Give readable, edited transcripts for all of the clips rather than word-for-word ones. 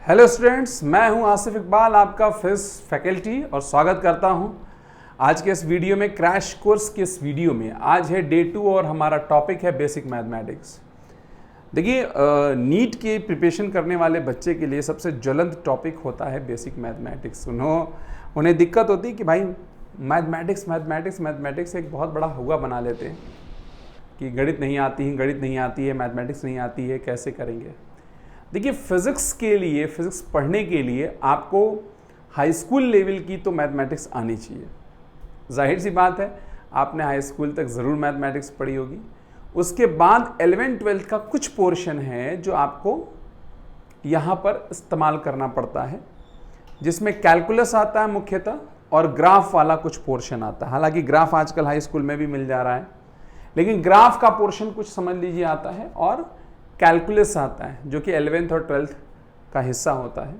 Hello students, मैं हूं आसिफ इकबाल, आपका फिजिक्स फैकल्टी, और स्वागत करता हूं आज के इस वीडियो में, क्रैश कोर्स के इस वीडियो में। आज है डे 2 और हमारा टॉपिक है बेसिक मैथमेटिक्स। देखिए, नीट की प्रिपरेशन करने वाले बच्चे के लिए सबसे ज्वलंत टॉपिक होता है बेसिक मैथमेटिक्स। उन्हें दिक्कत होती है कि भाई मैथमेटिक्स एक बहुत बड़ा हुआ बना लेते हैं कि गणित नहीं आती है, मैथमेटिक्स नहीं आती है, कैसे करेंगे। देखिए, फिज़िक्स पढ़ने के लिए आपको हाई स्कूल लेवल की तो मैथमेटिक्स आनी चाहिए। जाहिर सी बात है, आपने हाई स्कूल तक ज़रूर मैथमेटिक्स पढ़ी होगी। उसके बाद 11th-12th का कुछ पोर्शन है जो आपको यहाँ पर इस्तेमाल करना पड़ता है, जिसमें कैलकुलस आता है मुख्यतः, और ग्राफ वाला कुछ पोर्शन आता है। हालांकि ग्राफ आजकल हाई स्कूल में भी मिल जा रहा है, लेकिन ग्राफ का पोर्शन कुछ समझ लीजिए आता है, और कैलकुलस आता है जो कि 11th और 12th का हिस्सा होता है।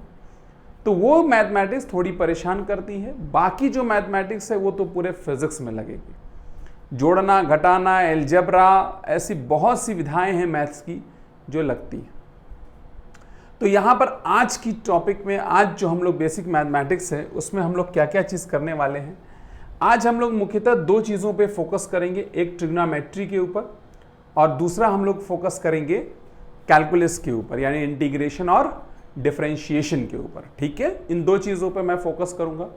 तो वो मैथमेटिक्स थोड़ी परेशान करती है। बाकी जो मैथमेटिक्स है वो तो पूरे फिजिक्स में लगेगी। जोड़ना, घटाना, एलजेब्रा, ऐसी बहुत सी विधाएं हैं मैथ्स की जो लगती है। तो यहाँ पर आज की टॉपिक में, आज जो हम लोग बेसिक मैथमेटिक्स है उसमें हम लोग क्या क्या चीज़ करने वाले हैं। आज हम लोग मुख्यतः दो चीज़ों पे फोकस करेंगे, एक ट्रिग्नोमेट्री के ऊपर और दूसरा हम लोग फोकस करेंगे कैलकुलस के ऊपर, यानी इंटीग्रेशन और डिफरेंशिएशन के ऊपर। ठीक है, इन दो चीज़ों पे मैं फोकस करूंगा,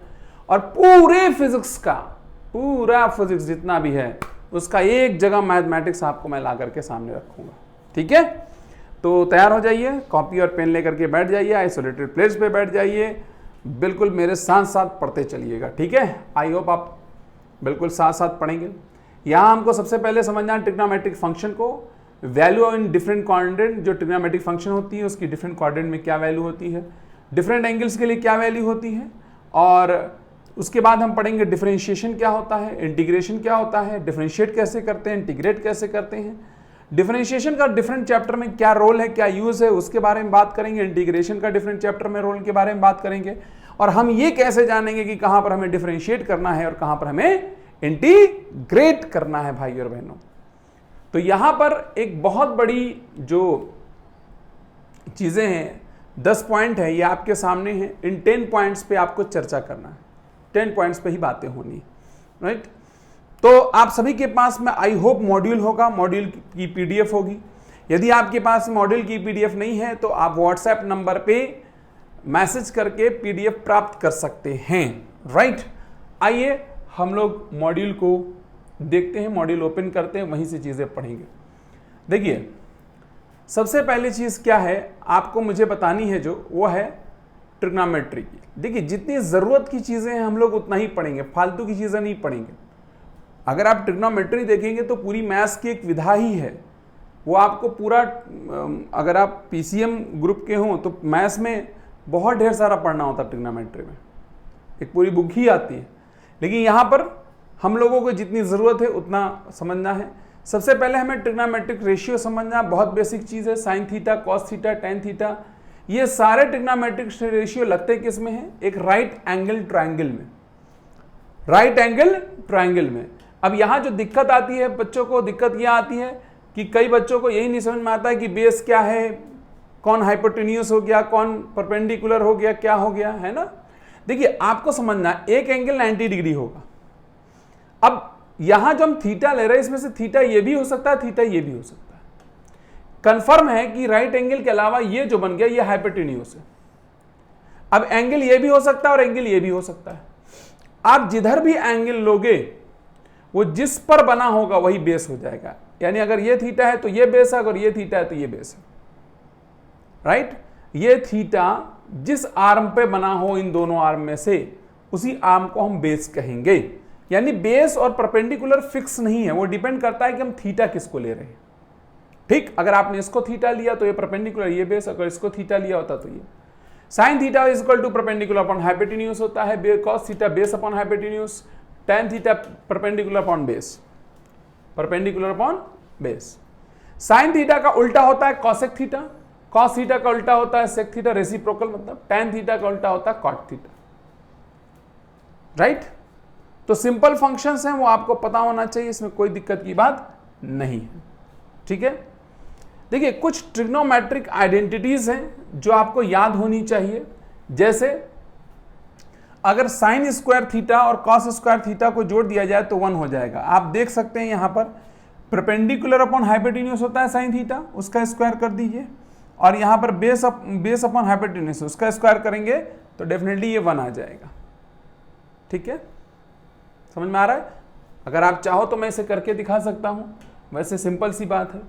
और पूरे फिजिक्स का, पूरा फिजिक्स जितना भी है उसका एक जगह मैथमेटिक्स आपको मैं ला करके सामने रखूंगा। ठीक है, तो तैयार हो जाइए, कॉपी और पेन लेकर के बैठ जाइए, आइसोलेटेड प्लेस पे बैठ जाइए, बिल्कुल मेरे साथ साथ पढ़ते चलिएगा। ठीक है, आई होप आप बिल्कुल साथ साथ पढ़ेंगे। यहाँ हमको सबसे पहले समझना है ट्रिग्नोमेट्रिक फंक्शन को, वैल्यू इन डिफरेंट कोऑर्डिनेट। जो ट्रिग्नोमेट्रिक फंक्शन होती है उसकी डिफरेंट कोऑर्डिनेट में क्या वैल्यू होती है, डिफरेंट एंगल्स के लिए क्या वैल्यू होती है, और उसके बाद हम पढ़ेंगे डिफरेंशिएशन क्या होता है, इंटीग्रेशन क्या होता है, डिफरेंशिएट कैसे करते हैं, इंटीग्रेट कैसे करते हैं, डिफरेंशिएशन का डिफरेंट चैप्टर में क्या रोल है, क्या यूज है, उसके बारे में बात करेंगे। इंटीग्रेशन का डिफरेंट चैप्टर में रोल के बारे में बात करेंगे, और हम ये कैसे जानेंगे कि कहाँ पर हमें डिफरेंशिएट करना है और कहाँ पर हमें इंटीग्रेट करना है भाई और बहनों। तो यहां पर एक बहुत बड़ी जो चीजें हैं, 10 पॉइंट है, ये आपके सामने हैं। इन 10 पॉइंट्स पे आपको चर्चा करना है, 10 पॉइंट्स पे ही बातें होनी, राइट। तो आप सभी के पास में आई होप मॉड्यूल होगा, मॉड्यूल की पीडीएफ होगी। यदि आपके पास मॉड्यूल की पीडीएफ नहीं है तो आप व्हाट्सएप नंबर पे मैसेज करके पीडीएफ प्राप्त कर सकते हैं, राइट। आइए हम लोग मॉड्यूल को देखते हैं, मॉड्यूल ओपन करते हैं, वहीं से चीज़ें पढ़ेंगे। देखिए, सबसे पहली चीज़ क्या है आपको मुझे बतानी है, जो वो है ट्रिग्नोमेट्री की। देखिए, जितनी ज़रूरत की चीज़ें हैं हम लोग उतना ही पढ़ेंगे, फालतू की चीज़ें नहीं पढ़ेंगे। अगर आप ट्रिग्नोमेट्री देखेंगे तो पूरी मैथ्स की एक विधा ही है, वो आपको पूरा, अगर आप पीसीएम ग्रुप के हों तो मैथ्स में बहुत ढेर सारा पढ़ना होता है। ट्रिग्नोमेट्री में एक पूरी बुक ही आती है, लेकिन यहाँ पर हम लोगों को जितनी ज़रूरत है उतना समझना है। सबसे पहले हमें ट्रिग्नोमेट्रिक रेशियो समझना, बहुत बेसिक चीज़ है। Sine theta, cos theta, tan theta, ये सारे ट्रिग्नोमेट्रिक रेशियो लगते किस में हैं, एक राइट एंगल ट्रायंगल में, राइट एंगल ट्रायंगल में। अब यहाँ जो दिक्कत आती है बच्चों को, दिक्कत यह आती है कि कई बच्चों को यही नहीं समझ में आता है कि बेस क्या है, कौन हाइपोटेन्यूस हो गया, कौन परपेंडिकुलर हो गया, क्या हो गया, है ना। देखिए, आपको समझना, एक एंगल 90 डिग्री होगा। अब यहां जो हम थीटा ले रहे हैं, इसमें से थीटा ये भी हो सकता है, थीटा ये भी हो सकता है। कंफर्म है कि राइट एंगल के अलावा ये जो बन गया ये हाइपोटेन्यूस है। अब एंगल ये भी हो सकता है और एंगल ये भी हो सकता है। आप जिधर भी एंगल लोगे वो जिस पर बना होगा वही बेस हो जाएगा। यानी अगर ये थीटा है तो ये बेस है, अगर ये थीटा है तो ये बेस है, राइट। ये थीटा जिस आर्म पे बना हो इन दोनों आर्म में से, उसी आर्म को हम बेस कहेंगे। यानी बेस और परपेंडिकुलर फिक्स नहीं है, वो डिपेंड करता है कि हम थीटा किसको ले रहे हैं। ठीक, अगर आपने इसको थीटा लिया तो ये परपेंडिकुलर, ये बेस, अगर इसको थीटा लिया होता तो ये sine theta is equal to perpendicular upon hypotenuse होता है, cos theta base upon hypotenuse, tan theta perpendicular upon base, perpendicular upon base. Sine theta का उल्टा होता है कॉसेक थीटा, कॉस थीटा का उल्टा होता है सेक थीटा, रेसिप्रोकल मतलब। टेन थीटा का उल्टा होता है कॉट थीटा, राइट। तो सिंपल फंक्शंस हैं, वो आपको पता होना चाहिए, इसमें कोई दिक्कत की बात नहीं है। ठीक है, देखिए कुछ ट्रिग्नोमेट्रिक आइडेंटिटीज हैं जो आपको याद होनी चाहिए, जैसे अगर साइन स्क्वायर थीटा और कॉस स्क्वायर थीटा को जोड़ दिया जाए तो 1 हो जाएगा। आप देख सकते हैं यहां पर परपेंडिकुलर अपॉन हाइपोटेन्यूज होता है साइन थीटा, उसका स्क्वायर कर दीजिए, और यहां पर बेस अपॉन हाइपोटेन्यूज उसका स्क्वायर करेंगे तो डेफिनेटली ये 1 आ जाएगा। ठीक है, समझ में आ रहा है? अगर आप चाहो तो मैं इसे करके दिखा सकता हूं, वैसे सिंपल सी बात है।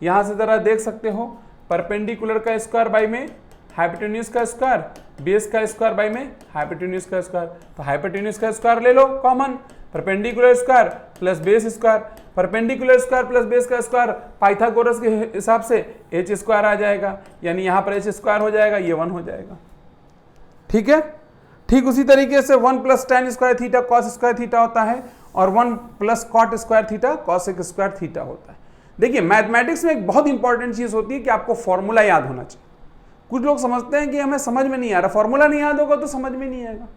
यहां से जरा देख सकते हो, परपेंडिकुलर का स्क्वायर बाई में हाइपोटेन्यूज का स्क्वायर, बेस का स्क्वायर बाई में हाइपोटेन्यूज का स्क्वायर, तो हाइपोटेन्यूज का स्क्वायर ले लो common, perpendicular square plus base square, perpendicular square plus base का स्क्वायर पाइथागोरस के हिसाब से एच स्क्वायर आ जाएगा, यानी यहां पर एच स्क्वायर हो जाएगा, ये 1 हो जाएगा। ठीक है, ठीक उसी तरीके से 1 plus tan square theta cos square theta होता है, और 1 plus cot square theta cosec square theta होता है। देखिए मैथमेटिक्स में एक बहुत इंपॉर्टेंट चीज होती है कि आपको फॉर्मूला याद होना चाहिए। कुछ लोग समझते हैं कि हमें समझ में नहीं आ रहा, फॉर्मूला नहीं याद होगा तो समझ में नहीं आएगा,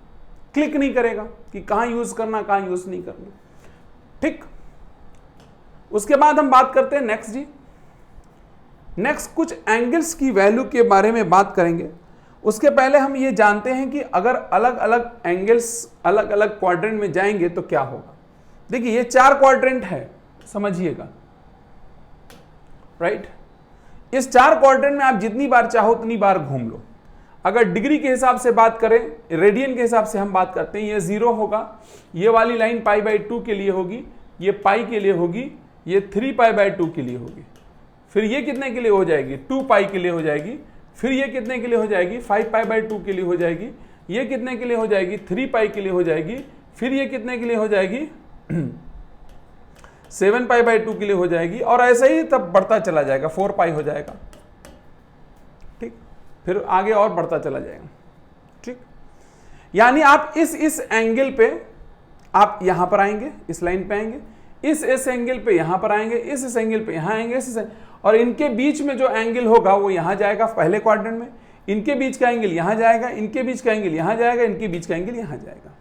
क्लिक नहीं करेगा कि कहां यूज करना कहां यूज नहीं करना। ठीक, उसके बाद हम बात करते हैं नेक्स्ट जी। नेक्स्ट कुछ एंगल्स की वैल्यू के बारे में बात करेंगे। उसके पहले हम ये जानते हैं कि अगर अलग अलग एंगल्स अलग अलग क्वाड्रेंट में जाएंगे तो क्या होगा। देखिए ये 4 क्वाड्रेंट है, समझिएगा, राइट। इस 4 क्वाड्रेंट में आप जितनी बार चाहो उतनी बार घूम लो। अगर डिग्री के हिसाब से बात करें, रेडियन के हिसाब से हम बात करते हैं, ये 0 होगा, ये वाली लाइन π/2 के लिए होगी, ये पाई के लिए होगी, ये 3π/2 के लिए होगी, फिर ये कितने के लिए हो जाएगी, 2π के लिए हो जाएगी, फिर ये कितने के लिए हो जाएगी, 5π/2 के लिए हो जाएगी, ये कितने के लिए हो जाएगी, 3π के लिए हो जाएगी, फिर ये कितने के लिए हो जाएगी 7π/2 के लिए हो जाएगी, और ऐसा ही तब बढ़ता चला जाएगा, 4π हो जाएगा। ठीक, फिर आगे और बढ़ता चला जाएगा। ठीक, यानी आप इस एंगल पे आप यहां पर आएंगे, इस लाइन पे आएंगे, इस एंगल पे यहां पर आएंगे, इस एंगल पे यहां आएंगे, और इनके बीच में जो एंगल होगा वो यहां जाएगा पहले क्वाड्रेंट में, इनके बीच का एंगल यहां जाएगा, इनके बीच का एंगल यहां जाएगा, इनके बीच का एंगल यहां जाएगा।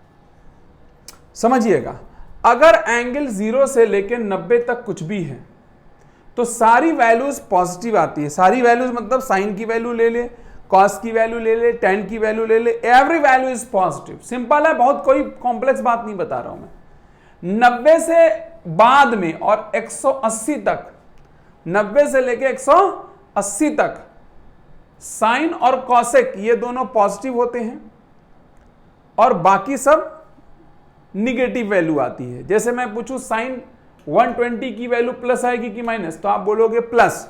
समझिएगा, अगर एंगल 0 से लेकर 90 तक कुछ भी है तो सारी वैल्यूज पॉजिटिव आती है। सारी वैल्यूज मतलब साइन की वैल्यू ले ले, कॉस की वैल्यू ले ले, tan की वैल्यू ले ले, every value is positive. Simple है, बहुत कोई कॉम्प्लेक्स बात नहीं बता रहा हूं मैं। 90 से बाद में और 180 तक, 90 से लेकर 180 तक साइन और कॉसेक ये दोनों पॉजिटिव होते हैं, और बाकी सब निगेटिव वैल्यू आती है। जैसे मैं पूछूं साइन 120 की वैल्यू प्लस आएगी कि माइनस, तो आप बोलोगे प्लस,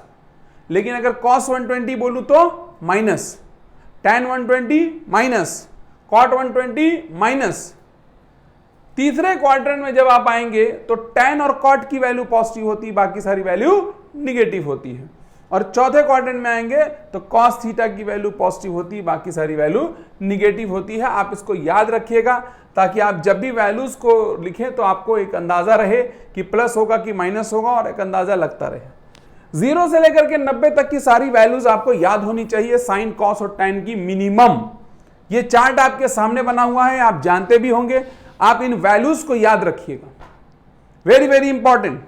लेकिन अगर कॉस 120 बोलूं तो minus, tan 120 minus, cot 120 minus. तीसरे क्वाड्रेंट में जब आप आएंगे तो tan और कॉट की वैल्यू पॉजिटिव होती है, बाकी सारी वैल्यू निगेटिव होती है। और चौथे क्वाड्रेंट में आएंगे तो cos थीटा की वैल्यू पॉजिटिव होती है, बाकी सारी वैल्यू निगेटिव होती है। आप इसको याद रखिएगा ताकि आप जब भी वैल्यूज को लिखें तो आपको एक अंदाजा रहे कि प्लस होगा कि माइनस होगा, और एक अंदाजा लगता रहे। 0 से लेकर के 90 तक की सारी वैल्यूज आपको याद होनी चाहिए, साइन, कॉस और tan की मिनिमम। ये चार्ट आपके सामने बना हुआ है, आप जानते भी होंगे, आप इन वैल्यूज को याद रखिएगा। Very very important,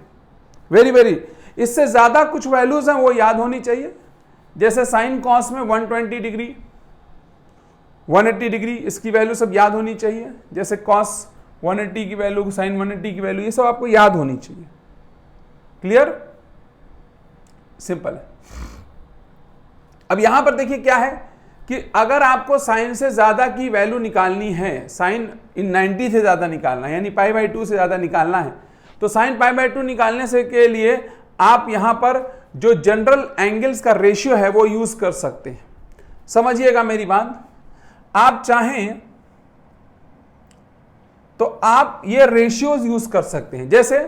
very very. इससे ज्यादा कुछ वैल्यूज हैं वो याद होनी चाहिए, जैसे साइन कॉस में 120 डिग्री, 180 डिग्री, इसकी वैल्यू सब याद होनी चाहिए। जैसे कॉस 180 की वैल्यू, साइन 180 की वैल्यू, ये सब आपको याद होनी चाहिए। क्लियर, सिंपल है। अब यहां पर देखिए क्या है कि अगर आपको साइन से ज्यादा की वैल्यू निकालनी है, साइन इन 90 से ज्यादा निकालना है, यानी π/2 से ज्यादा निकालना है, तो साइन π/2 निकालने से के लिए आप यहां पर जो जनरल एंगल्स का रेशियो है वो यूज कर सकते हैं। समझिएगा मेरी बात, आप चाहें तो आप ये रेशियोज यूज कर सकते हैं। जैसे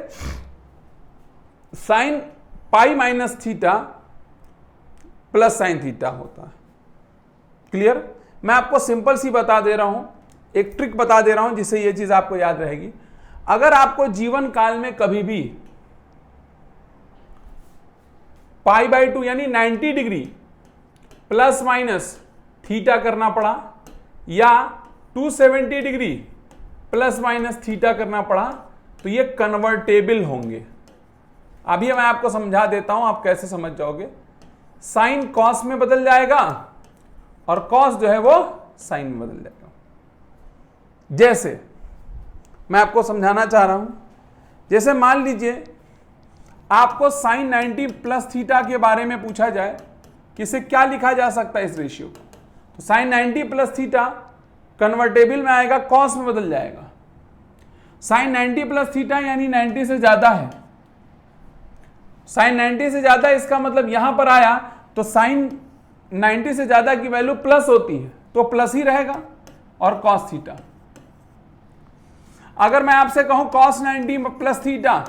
sine pi minus theta plus sine theta होता है। क्लियर, मैं आपको सिंपल सी बता दे रहा हूं, एक ट्रिक बता दे रहा हूं जिससे ये चीज आपको याद रहेगी। अगर आपको जीवन काल में कभी भी π/2 यानी 90 डिग्री प्लस माइनस थीटा करना पड़ा, या 270 डिग्री प्लस माइनस थीटा करना पड़ा, तो ये कन्वर्टेबल होंगे। अभी मैं आपको समझा देता हूं, आप कैसे समझ जाओगे। साइन कॉस में बदल जाएगा और कॉस जो है वो साइन में बदल जाएगा। जैसे मैं आपको समझाना चाह रहा हूं, जैसे मान लीजिए आपको साइन 90 प्लस थीटा के बारे में पूछा जाए कि इसे क्या लिखा जा सकता है इस रेशियो को, तो साइन 90 प्लस थीटा कन्वर्टेबल में आएगा, कॉस में बदल जाएगा। साइन 90 प्लस थीटा यानी 90 से ज्यादा है, साइन 90 से ज्यादा, इसका मतलब यहां पर आया तो साइन 90 से ज्यादा की वैल्यू प्लस होती है तो प्लस ही रहेगा और कॉस थीटा। अगर मैं आपसे कहूं कॉस 90 प्लस थीटा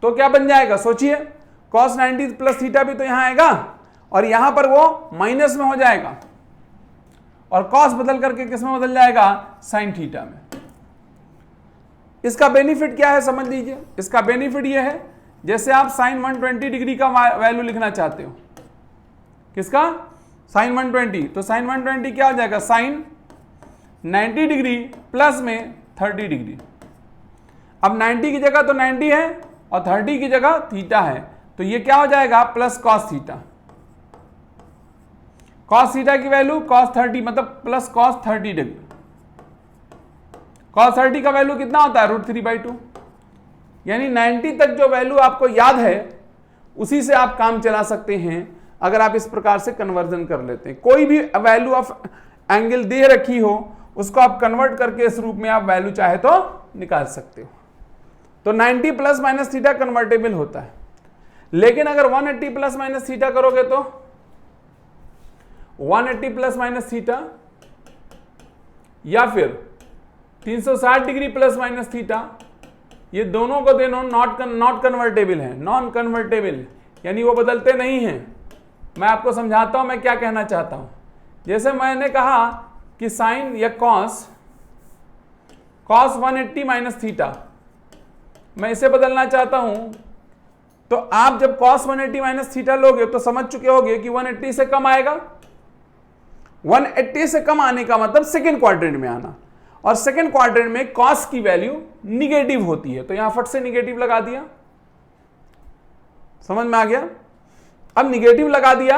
तो क्या बन जाएगा, सोचिए, कॉस 90 प्लस थीटा भी तो यहां आएगा और यहां पर वो माइनस में हो जाएगा और कॉस बदल करके किस में बदल जाएगा, साइन थीटा में। इसका बेनिफिट क्या है समझ लीजिए। इसका बेनिफिट यह है, जैसे आप साइन 120 डिग्री का वैल्यू लिखना चाहते हो, किसका, साइन 120, तो साइन 120 क्या हो जाएगा, साइन 90 डिग्री प्लस में 30 डिग्री। अब 90 की जगह तो 90 है और 30 की जगह थीटा है, तो ये क्या हो जाएगा, plus cos theta. Cos theta की वैल्यू कॉस 30 मतलब प्लस कॉस 30 डिग्री। कॉस 30 का वैल्यू कितना होता है, √3/2। यानी 90 तक जो वैल्यू आपको याद है उसी से आप काम चला सकते हैं अगर आप इस प्रकार से कन्वर्जन कर लेते हैं। कोई भी वैल्यू ऑफ एंगल दे रखी हो उसको आप कन्वर्ट करके इस रूप में आप वैल्यू चाहे तो निकाल सकते हो। तो 90 प्लस माइनस थीटा कन्वर्टेबल होता है, लेकिन अगर 180 प्लस माइनस थीटा करोगे तो 180 प्लस माइनस थीटा या फिर 360 डिग्री प्लस माइनस थीटा, ये दोनों को दोनों नॉट कन्वर्टेबल है, नॉन कन्वर्टेबल, यानी वो बदलते नहीं हैं। मैं आपको समझाता हूं मैं क्या कहना चाहता हूं। जैसे मैंने कहा कि साइन या कॉस 180 माइनस थीटा, मैं इसे बदलना चाहता हूं, तो आप जब cos 180 माइनस थीटा लोगे तो समझ चुके होगे कि 180 से कम आएगा। 180 से कम आने का मतलब सेकेंड क्वाड्रेंट में आना, और सेकेंड क्वाड्रेंट में cos की वैल्यू निगेटिव होती है, तो यहां फट से निगेटिव लगा दिया। समझ में आ गया। अब निगेटिव लगा दिया,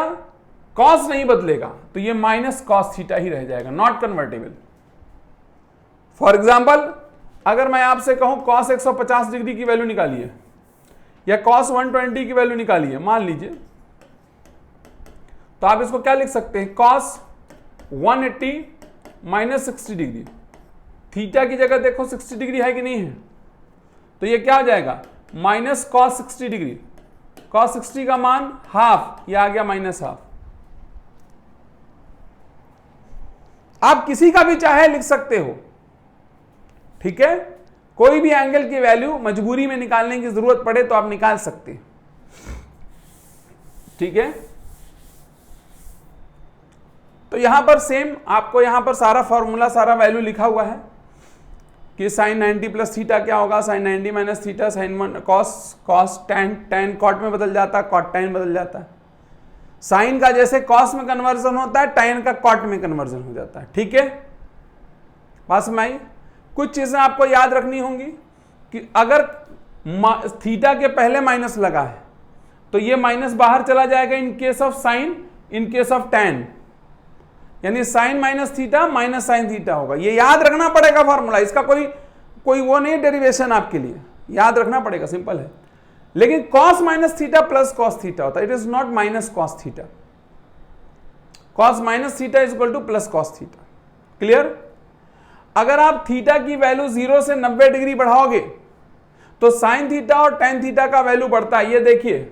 cos नहीं बदलेगा, तो ये माइनस cos थीटा ही रह जाएगा, नॉट कन्वर्टेबल। फॉर एग्जाम्पल, अगर मैं आपसे कहूं cos 150 डिग्री की वैल्यू निकालिए या cos 120 की वैल्यू निकालिए, मान लीजिए, तो आप इसको क्या लिख सकते हैं, cos 180 माइनस 60 डिग्री। थीटा की जगह देखो 60 डिग्री है कि नहीं है, तो ये क्या हो जाएगा, माइनस cos 60 डिग्री। cos 60 का मान हाफ, ये आ गया माइनस हाफ। आप किसी का भी चाहे लिख सकते हो, ठीक है, कोई भी एंगल की वैल्यू मजबूरी में निकालने की जरूरत पड़े तो आप निकाल सकते हैं, ठीक है। तो यहां पर सेम आपको यहां पर सारा फॉर्मूला, सारा वैल्यू लिखा हुआ है कि साइन 90 प्लस थीटा क्या होगा, sine 90 minus theta sine 1 cos tan cot में बदल जाता है, कॉट tan बदल जाता है। साइन का जैसे कॉस में कन्वर्जन होता है, tan का कॉट में कन्वर्जन हो जाता है, ठीक है। बात समझ आई। कुछ चीजें आपको याद रखनी होंगी कि अगर थीटा के पहले माइनस लगा है तो ये माइनस बाहर चला जाएगा in case of sine, in case of tan, यानी sine minus theta minus sine theta होगा। ये याद रखना पड़ेगा फॉर्मूला, इसका कोई वो नहीं डेरिवेशन आपके लिए, याद रखना पड़ेगा, सिंपल है। लेकिन cos minus theta plus cos theta होता है, it is not minus cos theta. cos minus theta is equal two plus cos theta. Clear. अगर आप थीटा की वैल्यू 0 से 90 डिग्री बढ़ाओगे तो साइन थीटा और tan थीटा का वैल्यू बढ़ता है। ये देखिए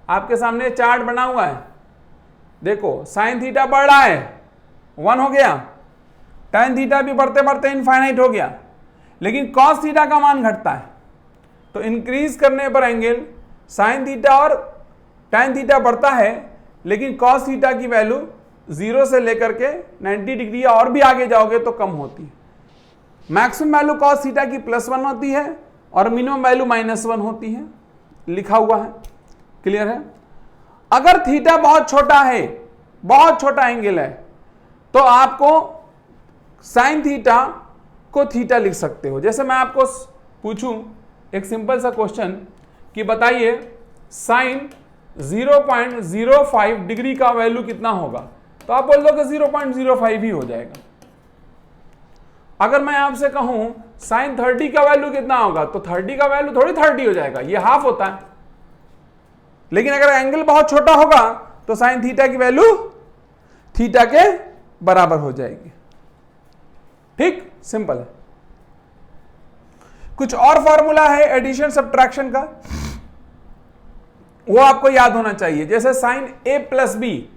आपके सामने चार्ट बना हुआ है, देखो साइन थीटा बढ़ रहा है, 1 हो गया, tan थीटा भी बढ़ते बढ़ते इनफाइनाइट हो गया, लेकिन cos थीटा का मान घटता है। तो इंक्रीज करने पर एंगल साइन थीटा और tan थीटा बढ़ता है, लेकिन cos थीटा की वैल्यू 0 से लेकर के 90 डिग्री और भी आगे जाओगे तो कम होती है। मैक्सिमम वैल्यू cos थीटा की +1 होती है और मिनिमम वैल्यू -1 होती है, लिखा हुआ है। क्लियर है। अगर थीटा बहुत छोटा है, बहुत छोटा एंगल है, तो आपको साइन थीटा को थीटा लिख सकते हो। जैसे मैं आपको पूछूं एक सिंपल सा क्वेश्चन कि बताइए साइन 0.05 डिग्री का वैल्यू कितना होगा, तो आप बोल दो कि 0.05 ही हो जाएगा। अगर मैं आपसे कहूं साइन 30 का वैल्यू कितना होगा, तो 30 का वैल्यू थोड़ी 30 हो जाएगा, ये हाफ होता है। लेकिन अगर एंगल बहुत छोटा होगा तो साइन थीटा की वैल्यू थीटा के बराबर हो जाएगी। ठीक, सिंपल है। कुछ और फॉर्मूला है एडिशन सब्ट्रैक्शन का, वो आपको याद होना चाहिए। जैसे sign A plus B,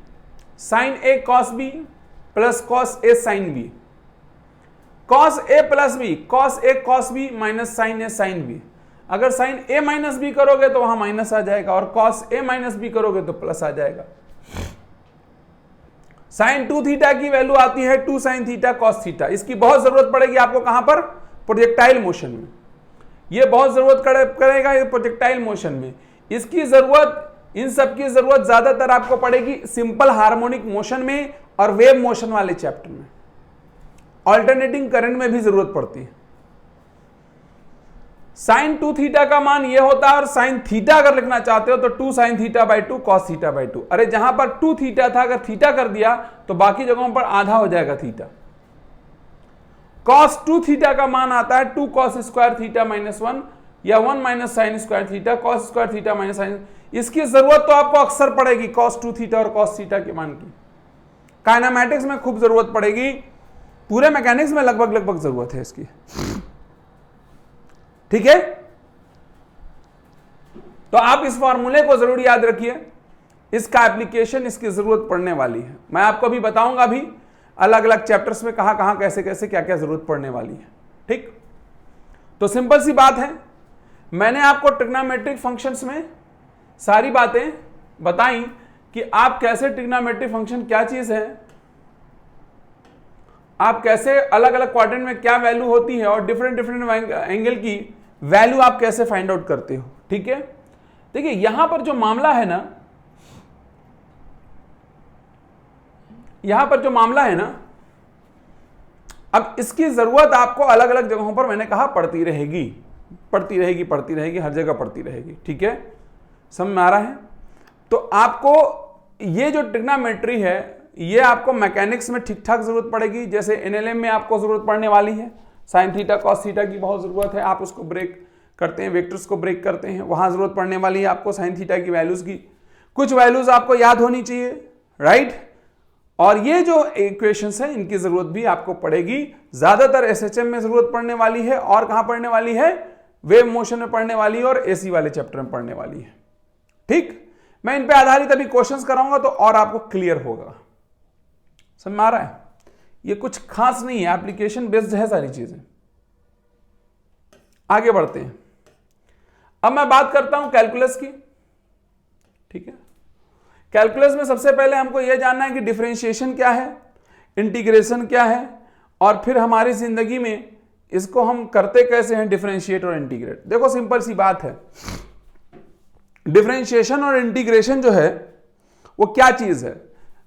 sign A cos B plus cos A sine B, cos A plus B cos A cos B minus sine A sine B. अगर साइन ए माइनस बी करोगे तो वहां माइनस आ जाएगा, और कॉस ए माइनस बी करोगे तो plus आ जाएगा। Sign 2 theta की वैल्यू आती है 2 साइन थीटा कॉस थीटा। इसकी बहुत जरूरत पड़ेगी आपको कहां पर, प्रोजेक्टाइल मोशन में। ये बहुत जरूरत करेगा ये प्रोजेक्टाइल मोशन में। इसकी जरूरत, इन सब की जरूरत ज्यादातर आपको पड़ेगी सिंपल हार्मोनिक मोशन में और वेव मोशन वाले चैप्टर में। ऑल्टरनेटिंग करंट में भी जरूरत पड़ती है। साइन 2 थीटा का मान ये होता है, और साइन थीटा अगर लिखना चाहते हो तो 2 sine theta by 2 cos theta by 2। अरे जहां पर 2 थीटा था अगर थीटा कर दिया तो बाकी जगहों पर आधा हो जाएगा थीटा। कॉस 2 थीटा का मान आता है 2 कॉस स्क्वायर थीटा माइनस 1 या 1 minus sine square theta cos square theta minus sine. इसकी जरूरत तो आपको अक्सर पड़ेगी कॉस 2 थीटा और कॉस थीटा के मान की। काइनेमैटिक्स में खूब जरूरत पड़ेगी, पूरे मैकेनिक्स में लगभग जरूरत है इसकी। ठीक है, तो आप इस फॉर्मूले को जरूर याद रखिए, इसका एप्लीकेशन इसकी जरूरत पड़ने वाली है। मैं आपको अभी बताऊंगा भी अलग अलग चैप्टर्स में कहां कहां कैसे कैसे क्या क्या जरूरत पड़ने वाली है। ठीक, तो सिंपल सी बात है, मैंने आपको ट्रिग्नोमेट्रिक फंक्शंस में सारी बातें बताई कि आप कैसे ट्रिग्नोमेट्रिक फंक्शन क्या चीज है, आप कैसे अलग अलग क्वाड्रेंट में क्या वैल्यू होती है, और डिफरेंट डिफरेंट एंगल की वैल्यू आप कैसे फाइंड आउट करते हो। ठीक है, देखिए यहां पर जो मामला है ना, यहां पर जो मामला है ना, अब इसकी जरूरत आपको अलग अलग जगहों पर मैंने कहा पड़ती रहेगी, हर जगह पड़ती रहेगी। ठीक है, समझ में आ रहा है। तो आपको ये जो ट्रिग्नोमेट्री है ये आपको मैकेनिक्स में ठीक ठाक जरूरत पड़ेगी। जैसे एनएलएम में आपको जरूरत पड़ने वाली है, साइन थीटा कॉस थीटा की बहुत जरूरत है, आप उसको ब्रेक करते हैं, वेक्टर्स को ब्रेक करते हैं, वहां जरूरत पड़ने वाली है आपको साइन थीटा की वैल्यूज की। कुछ वैल्यूज आपको याद होनी चाहिए, राइट। और ये जो इक्वेशंस है इनकी जरूरत भी आपको पड़ेगी, ज्यादातर एसएचएम में जरूरत पड़ने वाली है, और कहां पड़ने वाली है, वेव मोशन में पड़ने वाली है, और एसी वाले चैप्टर में पड़ने वाली है। ठीक, मैं इन पे आधारित अभी क्वेश्चंस कराऊंगा तो और आपको क्लियर होगा। समझ में आ रहा है, ये कुछ खास नहीं है, एप्लीकेशन बेस्ड है सारी चीजें। आगे बढ़ते हैं, अब मैं बात करता हूं कैलकुलस की। ठीक है, कैलकुलस में सबसे पहले हमको यह जानना है कि डिफरेंशिएशन क्या है, इंटीग्रेशन क्या है, और फिर हमारी जिंदगी में इसको हम करते कैसे हैं, डिफरेंशिएट और इंटीग्रेट। देखो सिंपल सी बात है, डिफरेंशिएशन और इंटीग्रेशन जो है वो क्या चीज है।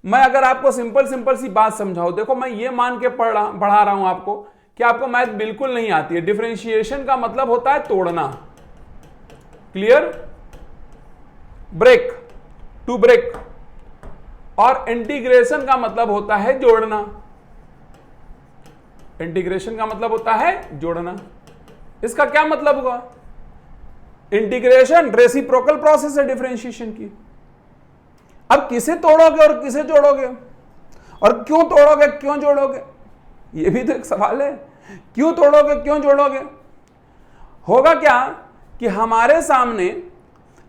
मैं अगर आपको सिंपल सी बात समझाऊं, देखो मैं ये मान के पढ़ा रहा हूं आपको कि आपको मैथ बिल्कुल नहीं आती है। डिफरेंशिएशन का मतलब होता है तोड़ना, क्लियर, ब्रेक, टू ब्रेक, और इंटीग्रेशन का मतलब होता है जोड़ना। इंटीग्रेशन का मतलब होता है जोड़ना। इसका क्या मतलब हुआ, इंटीग्रेशन रेसिप्रोकल प्रोसेस है डिफरेंशिएशन की। अब किसे तोड़ोगे और किसे जोड़ोगे, और क्यों तोड़ोगे क्यों जोड़ोगे, यह भी तो एक सवाल है। क्यों तोड़ोगे क्यों जोड़ोगे, होगा क्या कि हमारे सामने,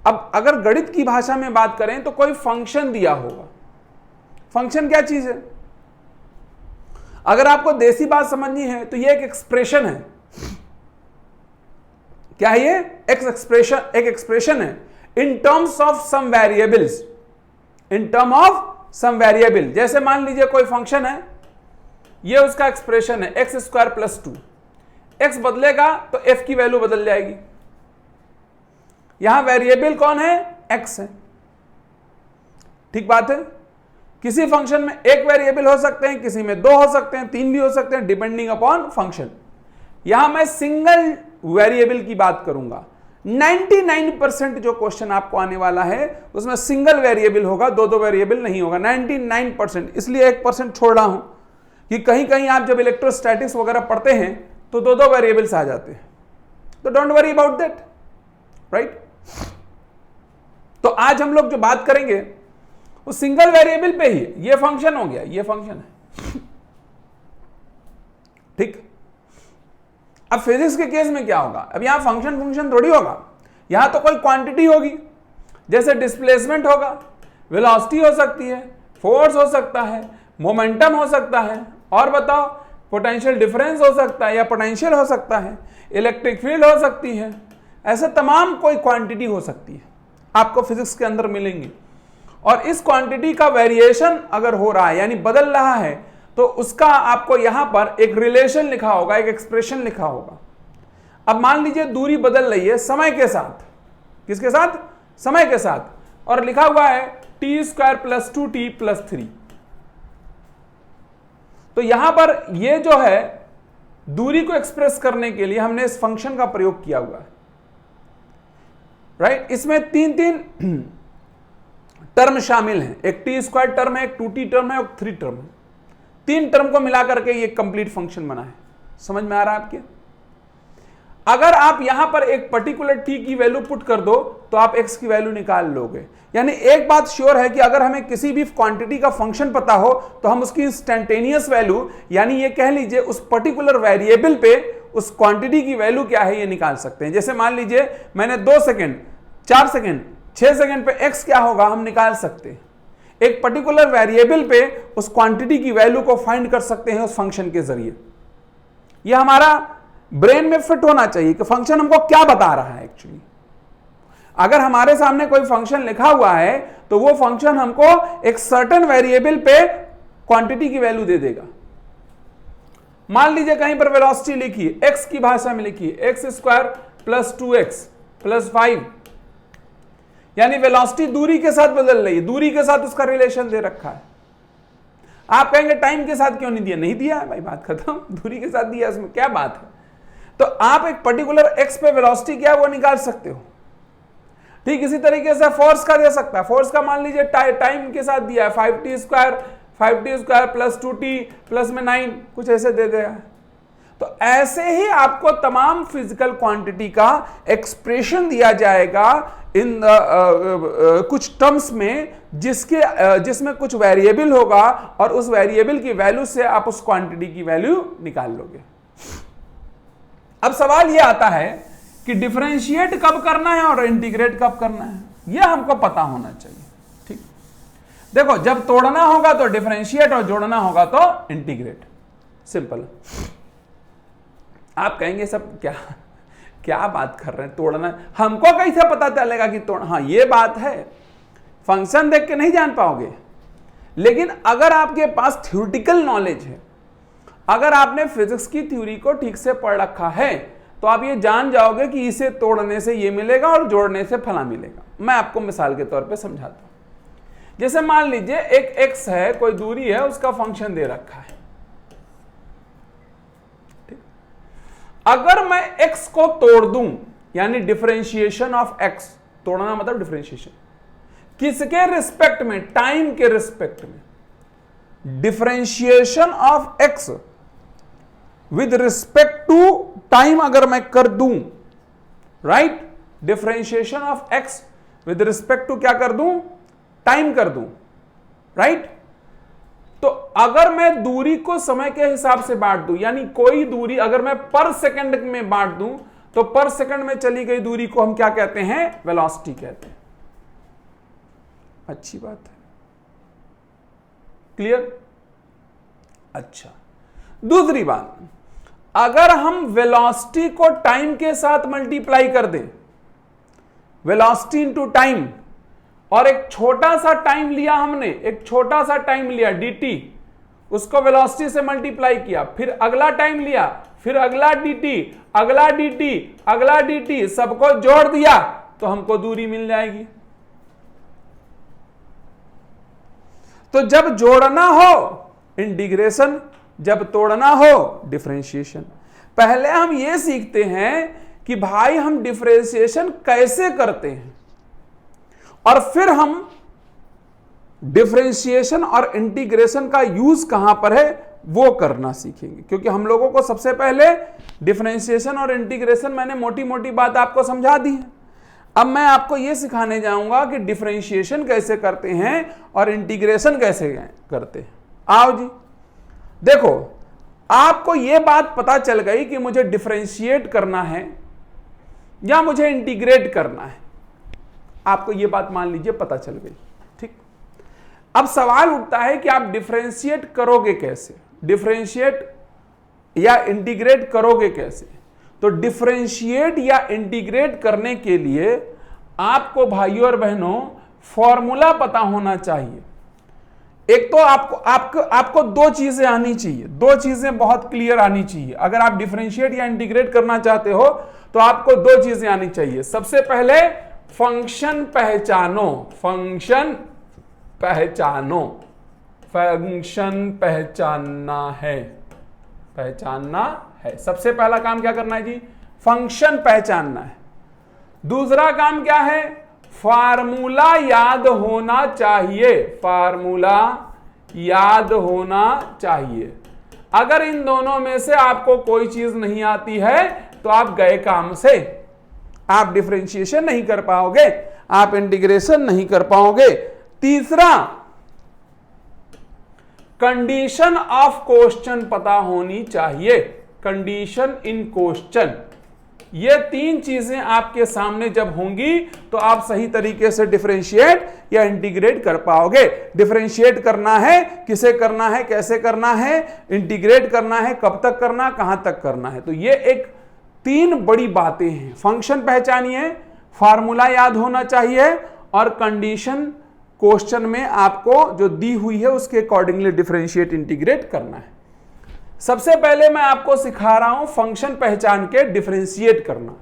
अब अगर गणित की भाषा में बात करें तो कोई फंक्शन दिया होगा। फंक्शन क्या चीज है, अगर आपको देसी बात समझनी है तो ये एक एक्सप्रेशन है। क्या है ये, एक एक्सप्रेशन है in terms of some variables, in term of some variable. जैसे मान लीजिए कोई फंक्शन है, ये उसका एक्सप्रेशन है एक्स स्क्वायर प्लस 2, एक्स बदलेगा तो एफ की वैल्यू बदल जाएगी। यहां वेरिएबल कौन है, एक्स है। ठीक बात है, किसी फंक्शन में एक वेरिएबल हो सकते हैं, किसी में 2 हो सकते हैं, 3 भी हो सकते हैं, डिपेंडिंग अपॉन फंक्शन। यहां मैं सिंगल वेरिएबल की बात करूंगा, 99% जो क्वेश्चन आपको आने वाला है उसमें सिंगल वेरिएबल होगा, दो वेरिएबल नहीं होगा, 99%। इसलिए 1% छोड़ रहा हूं कि कहीं कहीं आप जब इलेक्ट्रोस्टैटिक्स वगैरह पढ़ते हैं तो दो वेरिएबल्स आ जाते हैं, तो don't worry about that, right. तो आज हम लोग जो बात करेंगे वो सिंगल वेरिएबल पे ही, ये फंक्शन हो गया, ये फंक्शन है, ठीक। अब फिजिक्स के केस में क्या होगा, अब यहां फंक्शन थोड़ी होगा, यहां तो कोई क्वांटिटी होगी, जैसे डिस्प्लेसमेंट होगा, वेलोसिटी हो सकती है, फोर्स हो सकता है, मोमेंटम हो सकता है, और बताओ पोटेंशियल डिफरेंस हो सकता है या पोटेंशियल हो सकता है, इलेक्ट्रिक फील्ड हो सकती है, ऐसे तमाम कोई क्वांटिटी हो सकती है आपको फिजिक्स के अंदर मिलेंगी। और इस क्वांटिटी का वेरिएशन अगर हो रहा है यानी बदल रहा है तो उसका आपको यहां पर एक रिलेशन लिखा होगा, एक एक्सप्रेशन लिखा होगा। अब मान लीजिए दूरी बदल रही है समय के साथ, किसके साथ, समय के साथ, और लिखा हुआ है t² + 2t + 3। तो यहां पर ये जो है दूरी को एक्सप्रेस करने के लिए हमने इस फंक्शन का प्रयोग किया हुआ है, राइट। इसमें तीन टर्म शामिल हैं, एक t² टर्म है, एक 2t टर्म है और 3 टर्म है। 3 टर्म को मिलाकर के ये कंप्लीट फंक्शन बना है। समझ में आ रहा है आपके? अगर आप यहां पर एक पर्टिकुलर t की वैल्यू पुट कर दो तो आप x की वैल्यू निकाल लोगे। यानी एक बात श्योर है कि अगर हमें किसी भी क्वांटिटी का फंक्शन पता हो तो हम उसकी इंस्टेंटेनियस वैल्यू, यानी ये कह लीजिए उस पर्टिकुलर वेरिएबल पे उस क्वांटिटी की वैल्यू क्या है ये निकाल सकते हैं। जैसे मान लीजिए मैंने 2 सेकेंड, 4 सेकेंड, 6 सेकेंड पे x क्या होगा हम निकाल सकते हैं। एक पर्टिकुलर वेरिएबल पे उस क्वांटिटी की वैल्यू को फाइंड कर सकते हैं उस फंक्शन के जरिए। यह हमारा ब्रेन में फिट होना चाहिए कि फंक्शन हमको क्या बता रहा है एक्चुअली। अगर हमारे सामने कोई फंक्शन लिखा हुआ है तो वो फंक्शन हमको एक सर्टेन वेरिएबल पे क्वांटिटी की वैल्यू दे देगा। मान लीजिए कहीं पर वेलोसिटी लिखी है, x की भाषा में लिखी है x² + 2x + 5, यानी वेलोसिटी दूरी के साथ बदल रही है, दूरी के साथ उसका रिलेशन दे रखा है। आप कहेंगे टाइम के साथ क्यों नहीं दिया? नहीं दिया है भाई, बात खत्म, दूरी के साथ दिया, इसमें क्या बात है। तो आप एक पर्टिकुलर x पे वेलोसिटी क्या है वो निकाल सकते हो। ठीक इसी तरीके से फोर्स का दे सकता है, फोर्स का मान लीजिए टाइम के साथ दिया है 5t² + 2t + 9, कुछ ऐसे दे दिया। तो ऐसे ही आपको तमाम फिजिकल क्वांटिटी का एक्सप्रेशन दिया जाएगा इन कुछ टर्म्स में, जिसमें कुछ वेरिएबल होगा और उस वेरिएबल की वैल्यू से आप उस क्वांटिटी की वैल्यू निकाल लोगे। अब सवाल यह आता है कि डिफरेंशिएट कब करना है और इंटीग्रेट कब करना है, यह हमको पता होना चाहिए। ठीक, देखो जब तोड़ना होगा तो डिफरेंशिएट और जोड़ना होगा तो इंटीग्रेट, सिंपल। आप कहेंगे सब क्या बात कर रहे हैं, तोड़ना हमको कैसे पता चलेगा कि तोड़, हाँ ये बात है, फंक्शन देख के नहीं जान पाओगे। लेकिन अगर आपके पास थ्योरेटिकल नॉलेज है, अगर आपने फिजिक्स की थ्योरी को ठीक से पढ़ रखा है तो आप ये जान जाओगे कि इसे तोड़ने से ये मिलेगा और जोड़ने से फला मिलेगा। मैं आपको मिसाल के तौर पे समझाता हूं। जैसे मान लीजिए एक x है, कोई दूरी है, उसका फंक्शन दे रखा है। ठीक, अगर मैं x को तोड़ दूं, यानी डिफरेंशिएशन ऑफ x, तोड़ना मतलब डिफरेंशिएशन, किसके रिस्पेक्ट में? टाइम के रिस्पेक्ट में। Differentiation of x with respect to time अगर मैं कर दूं, right, differentiation of x with respect to क्या कर दूं? टाइम कर दूं, राइट। तो अगर मैं दूरी को समय के हिसाब से बांट दूं, यानी कोई दूरी अगर मैं पर सेकंड में बांट दूं तो पर सेकंड में चली गई दूरी को हम क्या कहते हैं? वेलोसिटी कहते हैं। अच्छी बात है, क्लियर? अच्छा, दूसरी बात, अगर हम वेलोसिटी को टाइम के साथ मल्टीप्लाई कर दें, वेलोसिटी इंटू टाइम, और एक छोटा सा टाइम लिया हमने, एक छोटा सा टाइम लिया dt, उसको वेलोसिटी से मल्टीप्लाई किया, फिर अगला टाइम लिया, फिर अगला dt, अगला dt, अगला dt, सबको जोड़ दिया तो हमको दूरी मिल जाएगी। तो जब जोड़ना हो इंटीग्रेशन, जब तोड़ना हो डिफरेंशिएशन। पहले हम यह सीखते हैं कि भाई हम डिफरेंशिएशन कैसे करते हैं, और फिर हम डिफरेंशिएशन और इंटीग्रेशन का यूज कहां पर है वो करना सीखेंगे। क्योंकि हम लोगों को सबसे पहले डिफरेंशिएशन और इंटीग्रेशन मैंने मोटी मोटी बात आपको समझा दी है। अब मैं आपको यह सिखाने जाऊंगा कि डिफरेंशिएशन कैसे करते हैं और इंटीग्रेशन कैसे करते हैं। आओ जी, देखो आपको यह बात पता चल गई कि मुझे डिफरेंशिएट करना है या मुझे इंटीग्रेट करना है। आपको यह बात मान लीजिए पता चल गई, ठीक। अब सवाल उठता है कि आप डिफरेंशिएट करोगे कैसे, डिफरेंशिएट या इंटीग्रेट करोगे कैसे। तो डिफरेंशिएट या इंटीग्रेट करने के लिए आपको भाइयों और बहनों फॉर्मूला पता होना चाहिए। एक तो आपको दो चीजें आनी चाहिए, दो चीजें बहुत क्लियर आनी चाहिए। अगर आप डिफरेंशिएट या इंटीग्रेट करना चाहते हो तो आपको दो चीजें आनी चाहिए। सबसे पहले फंक्शन पहचानो, फंक्शन पहचानो, फंक्शन पहचानना है, पहचानना है। सबसे पहला काम क्या करना है जी, फंक्शन पहचानना है। दूसरा काम क्या है, फार्मूला याद होना चाहिए, फार्मूला याद होना चाहिए। अगर इन दोनों में से आपको कोई चीज नहीं आती है तो आप गए काम से, आप डिफरेंशिएशन नहीं कर पाओगे, आप इंटीग्रेशन नहीं कर पाओगे। तीसरा, कंडीशन ऑफ क्वेश्चन पता होनी चाहिए, कंडीशन इन क्वेश्चन। ये तीन चीजें आपके सामने जब होंगी तो आप सही तरीके से डिफरेंशिएट या इंटीग्रेट कर पाओगे। डिफरेंशिएट करना है, किसे करना है, कैसे करना है, इंटीग्रेट करना है, कब तक करना, कहां तक करना है। तो ये एक तीन बड़ी बातें हैं। फंक्शन पहचानिए, फार्मूला याद होना चाहिए और कंडीशन क्वेश्चन में आपको जो दी हुई है उसके अकॉर्डिंगली डिफरेंशिएट इंटीग्रेट करना है। सबसे पहले मैं आपको सिखा रहा हूं फंक्शन पहचान के डिफरेंशिएट करना,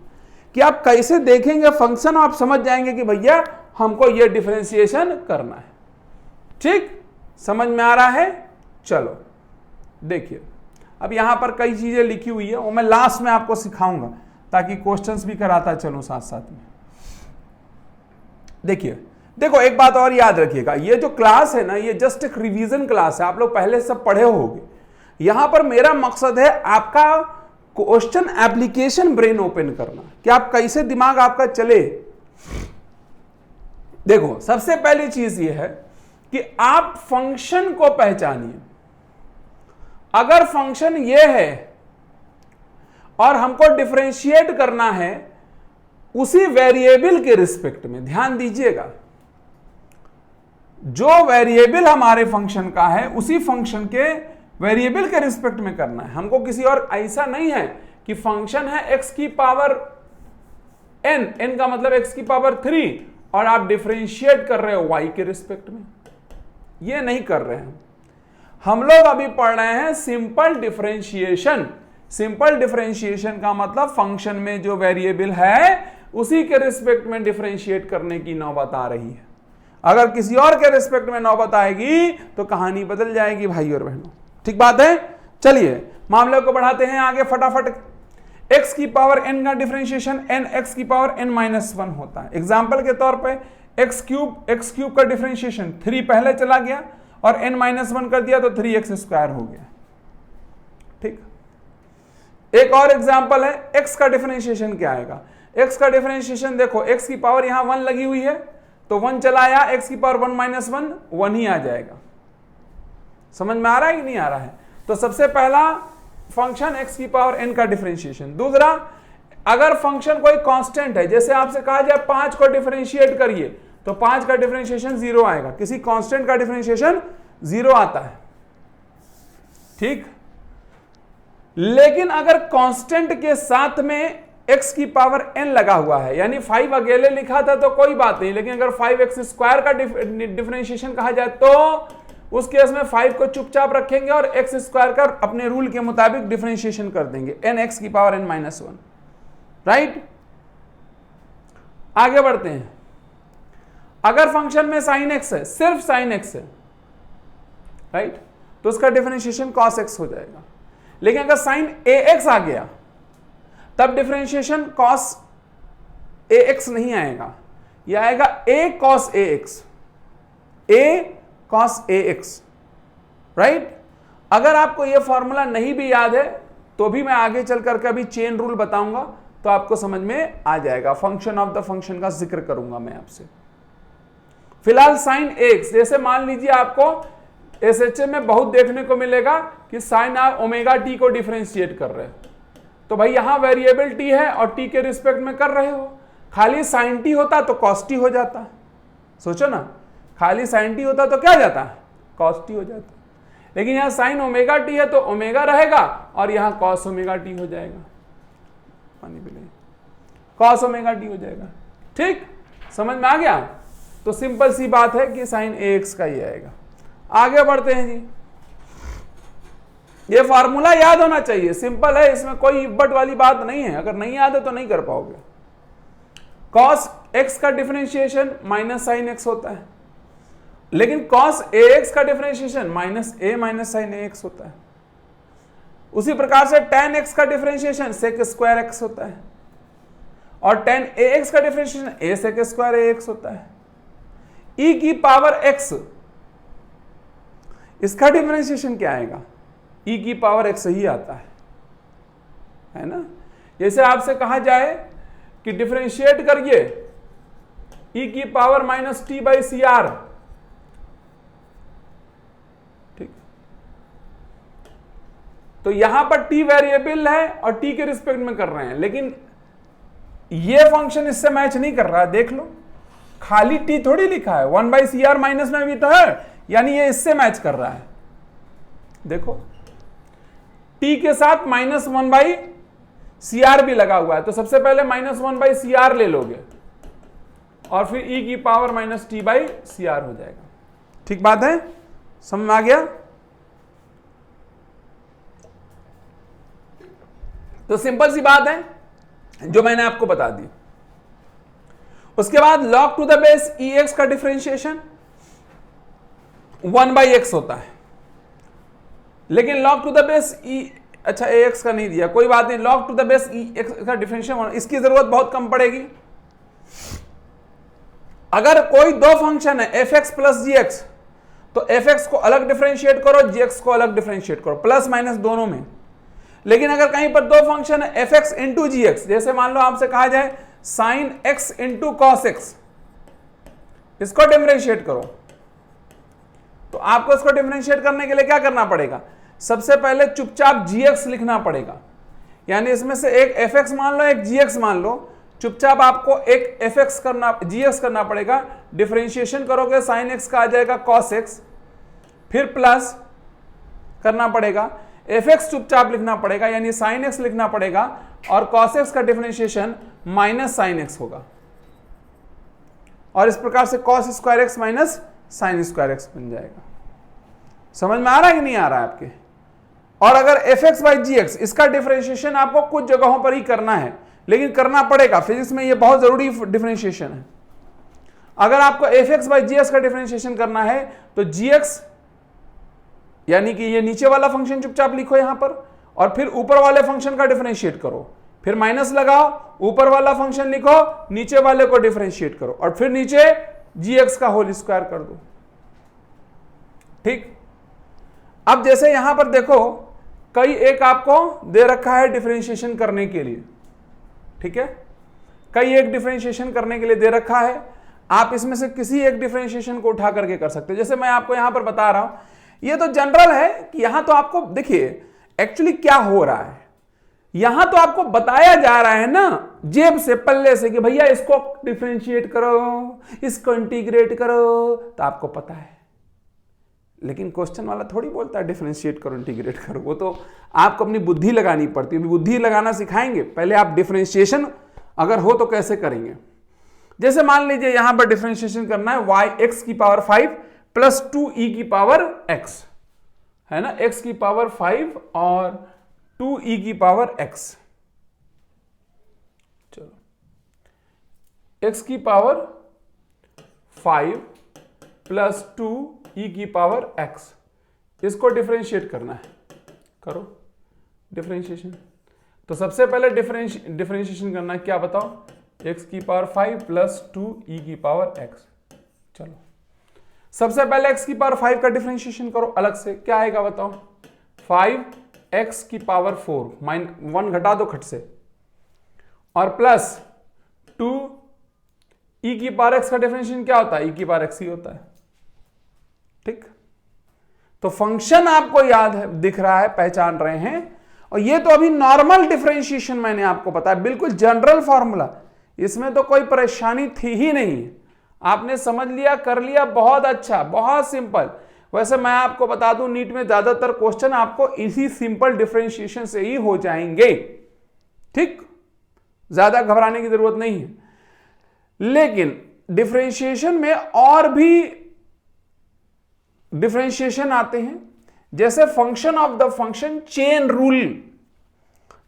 कि आप कैसे देखेंगे फंक्शन, आप समझ जाएंगे कि भैया हमको यह डिफरेंशिएशन करना है। ठीक, समझ में आ रहा है। चलो देखिए, अब यहां पर कई चीजें लिखी हुई है, वो मैं लास्ट में आपको सिखाऊंगा ताकि क्वेश्चंस भी कराता चलूं साथ साथ में। देखिए, देखो एक बात और याद रखिएगा, ये जो क्लास है ना, ये जस्ट एक रिवीजन क्लास है, आप लोग पहले सब पढ़े होंगे। यहां पर मेरा मकसद है आपका क्वेश्चन एप्लीकेशन ब्रेन ओपन करना, कि आप कैसे दिमाग आपका चले। देखो सबसे पहली चीज ये है कि आप फंक्शन को पहचानिए। अगर फंक्शन ये है और हमको डिफरेंशिएट करना है उसी वेरिएबल के रिस्पेक्ट में, ध्यान दीजिएगा, जो वेरिएबल हमारे फंक्शन का है उसी फंक्शन के वेरिएबल के रिस्पेक्ट में करना है हमको। किसी और, ऐसा नहीं है कि फंक्शन है x की पावर n, n का मतलब x की पावर 3, और आप डिफरेंशिएट कर रहे हो y के रिस्पेक्ट में। ये नहीं कर रहे हैं हम लोग। अभी पढ़ रहे हैं सिंपल डिफरेंशिएशन। सिंपल डिफरेंशिएशन का मतलब फंक्शन में जो वेरिएबल है उसी के रिस्पेक्ट में डिफरेंशिएट करने की नौबत आ रही है। अगर किसी और के रिस्पेक्ट में नौबत आएगी तो कहानी बदल जाएगी भाई और बहनों। ठीक बात है। चलिए मामले को बढ़ाते हैं आगे फटाफट। x की पावर n का डिफरेंशिएशन n x की पावर n माइनस 1 होता है। एग्जाम्पल के तौर पे x क्यूब का डिफरेंशिएशन 3 पहले चला गया और n माइनस 1 कर दिया तो 3x स्क्वायर हो गया। ठीक, एक और एग्जाम्पल है, x का डिफरेंशिएशन क्या आएगा। x का डिफरेंशिएशन देखो, x की पावर यहां 1 लगी हुई है तो 1 चलाया, x की पावर 1 माइनस 1 1 ही आ जाएगा। समझ में आ रहा है कि नहीं आ रहा है। तो सबसे पहला फंक्शन x की पावर n का डिफरेंशिएशन। दूसरा, अगर फंक्शन कोई कांस्टेंट है, जैसे आपसे कहा जाए 5 को डिफरेंशिएट करिए तो 5 का डिफरेंशिएशन 0 आएगा। किसी कांस्टेंट का डिफरेंशिएशन 0 आता है। ठीक, लेकिन अगर कांस्टेंट के साथ में x की पावर n लगा हुआ है, यानी 5 अकेले लिखा था तो कोई बात नहीं, लेकिन अगर 5x स्क्वायर का डिफरेंशिएशन कहा जाए तो उस केस में 5 को चुपचाप रखेंगे और x स्क्वायर का अपने रूल के मुताबिक डिफरेंशिएशन कर देंगे, nx की पावर n माइनस 1। राइट, आगे बढ़ते हैं। अगर फंक्शन में sin x है, सिर्फ sin x है, राइट, तो उसका डिफरेंशिएशन cos x हो जाएगा। लेकिन अगर sin ax आ गया तब डिफरेंशिएशन cos ax नहीं आएगा, यह आएगा a cos ax, a cos ax, right. अगर आपको यह फॉर्मूला नहीं भी याद है तो भी मैं आगे चल करके अभी चेन रूल बताऊंगा तो आपको समझ में आ जाएगा। फंक्शन ऑफ द फंक्शन का जिक्र करूंगा मैं आपसे। फिलहाल साइन एक्स, जैसे मान लीजिए आपको एसएचए में बहुत देखने को मिलेगा कि साइन आप ओमेगा टी को डिफरेंशिएट कर रहे हैं, तो भाई यहां वेरिएबल टी है और टी के रिस्पेक्ट में कर रहे हो। खाली साइन टी होता तो कॉस टी हो जाता, सोचो ना, खाली साइन टी होता तो क्या जाता, कॉस टी हो जाता। लेकिन यहां साइन ओमेगा टी है तो ओमेगा रहेगा और यहां कॉस ओमेगा टी हो जाएगा, पानी भी नहीं, कॉस ओमेगा टी हो जाएगा। ठीक, समझ में आ गया। तो सिंपल सी बात है कि साइन एक्स का ही आएगा। आगे बढ़ते हैं जी, ये फार्मूला याद होना चाहिए, सिंपल है, इसमें कोई इब्बट वाली बात नहीं है। अगर नहीं याद है तो नहीं कर पाओगे। कॉस एक्स का डिफरेंशिएशन माइनस साइन एक्स होता है, लेकिन कॉस ए एक्स का differentiation minus a minus sine a x होता है। उसी प्रकार से tan x का डिफरेंशिएशन सेक स्क्वायर एक्स होता है और tan ax का differentiation a sec square ax होता है। e की पावर x, इसका डिफरेंशिएशन क्या आएगा, e की पावर x ही आता है ना। जैसे आपसे कहा जाए कि डिफरेंशिएट करिए e की power minus t by C R, ठीक, तो यहां पर t वेरिएबल है और t के रिस्पेक्ट में कर रहे हैं, लेकिन ये फंक्शन इससे मैच नहीं कर रहा। देख लो, खाली t थोड़ी लिखा है, 1 बाई सी आर माइनस में भी तो है, यानी ये इससे मैच कर रहा है। देखो t के साथ माइनस 1 बाई सी आर भी लगा हुआ है, तो सबसे पहले माइनस 1 बाई सी आर ले लोगे और फिर e की power minus t by C R हो जाएगा। ठीक बात है, समझ में आ गया। तो सिंपल सी बात है जो मैंने आपको बता दी। उसके बाद log to the base e x का डिफरेंशिएशन 1 बाई एक्स होता है, लेकिन log to the base e, अच्छा ए एक्स का नहीं दिया, कोई बात नहीं, log to the base e x का डिफरेंशिएशन, इसकी जरूरत बहुत कम पड़ेगी। अगर कोई दो फंक्शन है एफ एक्स प्लस जी एक्स, तो एफ एक्स को अलग डिफरेंशिएट करो, जी एक्स को अलग डिफरेंशिएट करो, प्लस माइनस दोनों में। लेकिन अगर कहीं पर दो फंक्शन है एफ एक्स इंटू जी एक्स, जैसे मान लो आपसे कहा जाए sine x into cos x, इसको डिफरेंशिएट करो, तो आपको इसको डिफरेंशिएट करने के लिए क्या करना पड़ेगा, सबसे पहले चुपचाप जी एक्स लिखना पड़ेगा। यानी इसमें से एक एफ एक्स मान लो, एक जी एक्स मान लो, चुपचाप आपको एक एफ एक्स करना, जी एक्स करना पड़ेगा। डिफरेंशिएशन करोगे साइन एक्स का आ जाएगा कॉस एक्स, फिर प्लस करना पड़ेगा, एफ एक्स चुपचाप लिखना पड़ेगा, यानी साइन एक्स लिखना पड़ेगा, और कॉस एक्स का डिफरेंशिएशन माइनस साइन एक्स होगा, और इस प्रकार से cos square x minus sine square x बन जाएगा। समझ में आ रहा है कि नहीं आ रहा है आपके। और अगर f x by g x, इसका डिफरेंशिएशन आपको कुछ जगहों पर ही करना है, लेकिन करना पड़ेगा, फिजिक्स में ये बहुत जरूरी डिफरेंशिएशन है। अगर आपको f x by g x का डिफरेंशिएशन करना है तो जी एक्स यानी कि ये नीचे वाला फंक्शन चुपचाप लिखो यहां पर, और फिर ऊपर वाले फंक्शन का डिफरेंशिएट करो, फिर माइनस लगाओ, ऊपर वाला फंक्शन लिखो, नीचे वाले को डिफरेंशिएट करो, और फिर नीचे जी एक्स का होल स्क्वायर कर दो। ठीक, अब जैसे यहां पर देखो कई एक आपको दे रखा है डिफरेंशिएशन करने के लिए, ठीक है, कई एक डिफरेंशिएशन करने के लिए दे रखा है। आप इसमें से किसी एक डिफरेंशिएशन को उठा करके कर सकते हो। जैसे मैं आपको यहां पर बता रहा हूं, ये तो जनरल है कि यहां तो आपको देखिए एक्चुअली क्या हो रहा है, यहां तो आपको बताया जा रहा है ना जेब से, पल्ले से, कि भैया इसको डिफरेंशिएट करो, इसको इंटीग्रेट करो, तो आपको पता है। लेकिन क्वेश्चन वाला थोड़ी बोलता है डिफरेंशिएट करो इंटीग्रेट करो, वो तो आपको अपनी बुद्धि लगानी पड़ती है। बुद्धि लगाना सिखाएंगे, पहले आप डिफरेंशिएशन अगर हो तो कैसे करेंगे। जैसे मान लीजिए यहां पर डिफरेंशिएशन करना है y x की पावर 5 प्लस 2e की पावर x, है ना, x की पावर 5 और 2e की पावर x। चलो x की पावर 5 प्लस 2e की पावर x, इसको डिफरेंशिएट करना है, करो डिफरेंशिएशन। तो सबसे पहले डिफरेंशिएशन करना है, क्या बताओ, x की पावर 5 प्लस 2e की पावर x। चलो सबसे पहले x की पावर 5 का डिफरेंशिएशन करो अलग से, क्या आएगा बताओ, 5x की पावर 4 -1 घटा दो खट से, और प्लस 2e की पावर x का डिफरेंशिएशन क्या होता है, e की पावर x ही होता है। ठीक, तो फंक्शन आपको याद है, दिख रहा है, पहचान रहे हैं, और ये तो अभी नॉर्मल डिफरेंशिएशन मैंने आपको बताया, बिल्कुल जनरल फॉर्मूला, इसमें तो कोई परेशानी थी ही नहीं, आपने समझ लिया, कर लिया, बहुत अच्छा, बहुत सिंपल। वैसे मैं आपको बता दूं, नीट में ज्यादातर क्वेश्चन आपको इसी सिंपल डिफरेंशिएशन से ही हो जाएंगे। ठीक, ज्यादा घबराने की जरूरत नहीं है। लेकिन डिफरेंशिएशन में और भी डिफरेंशिएशन आते हैं, जैसे function of the function chain rule.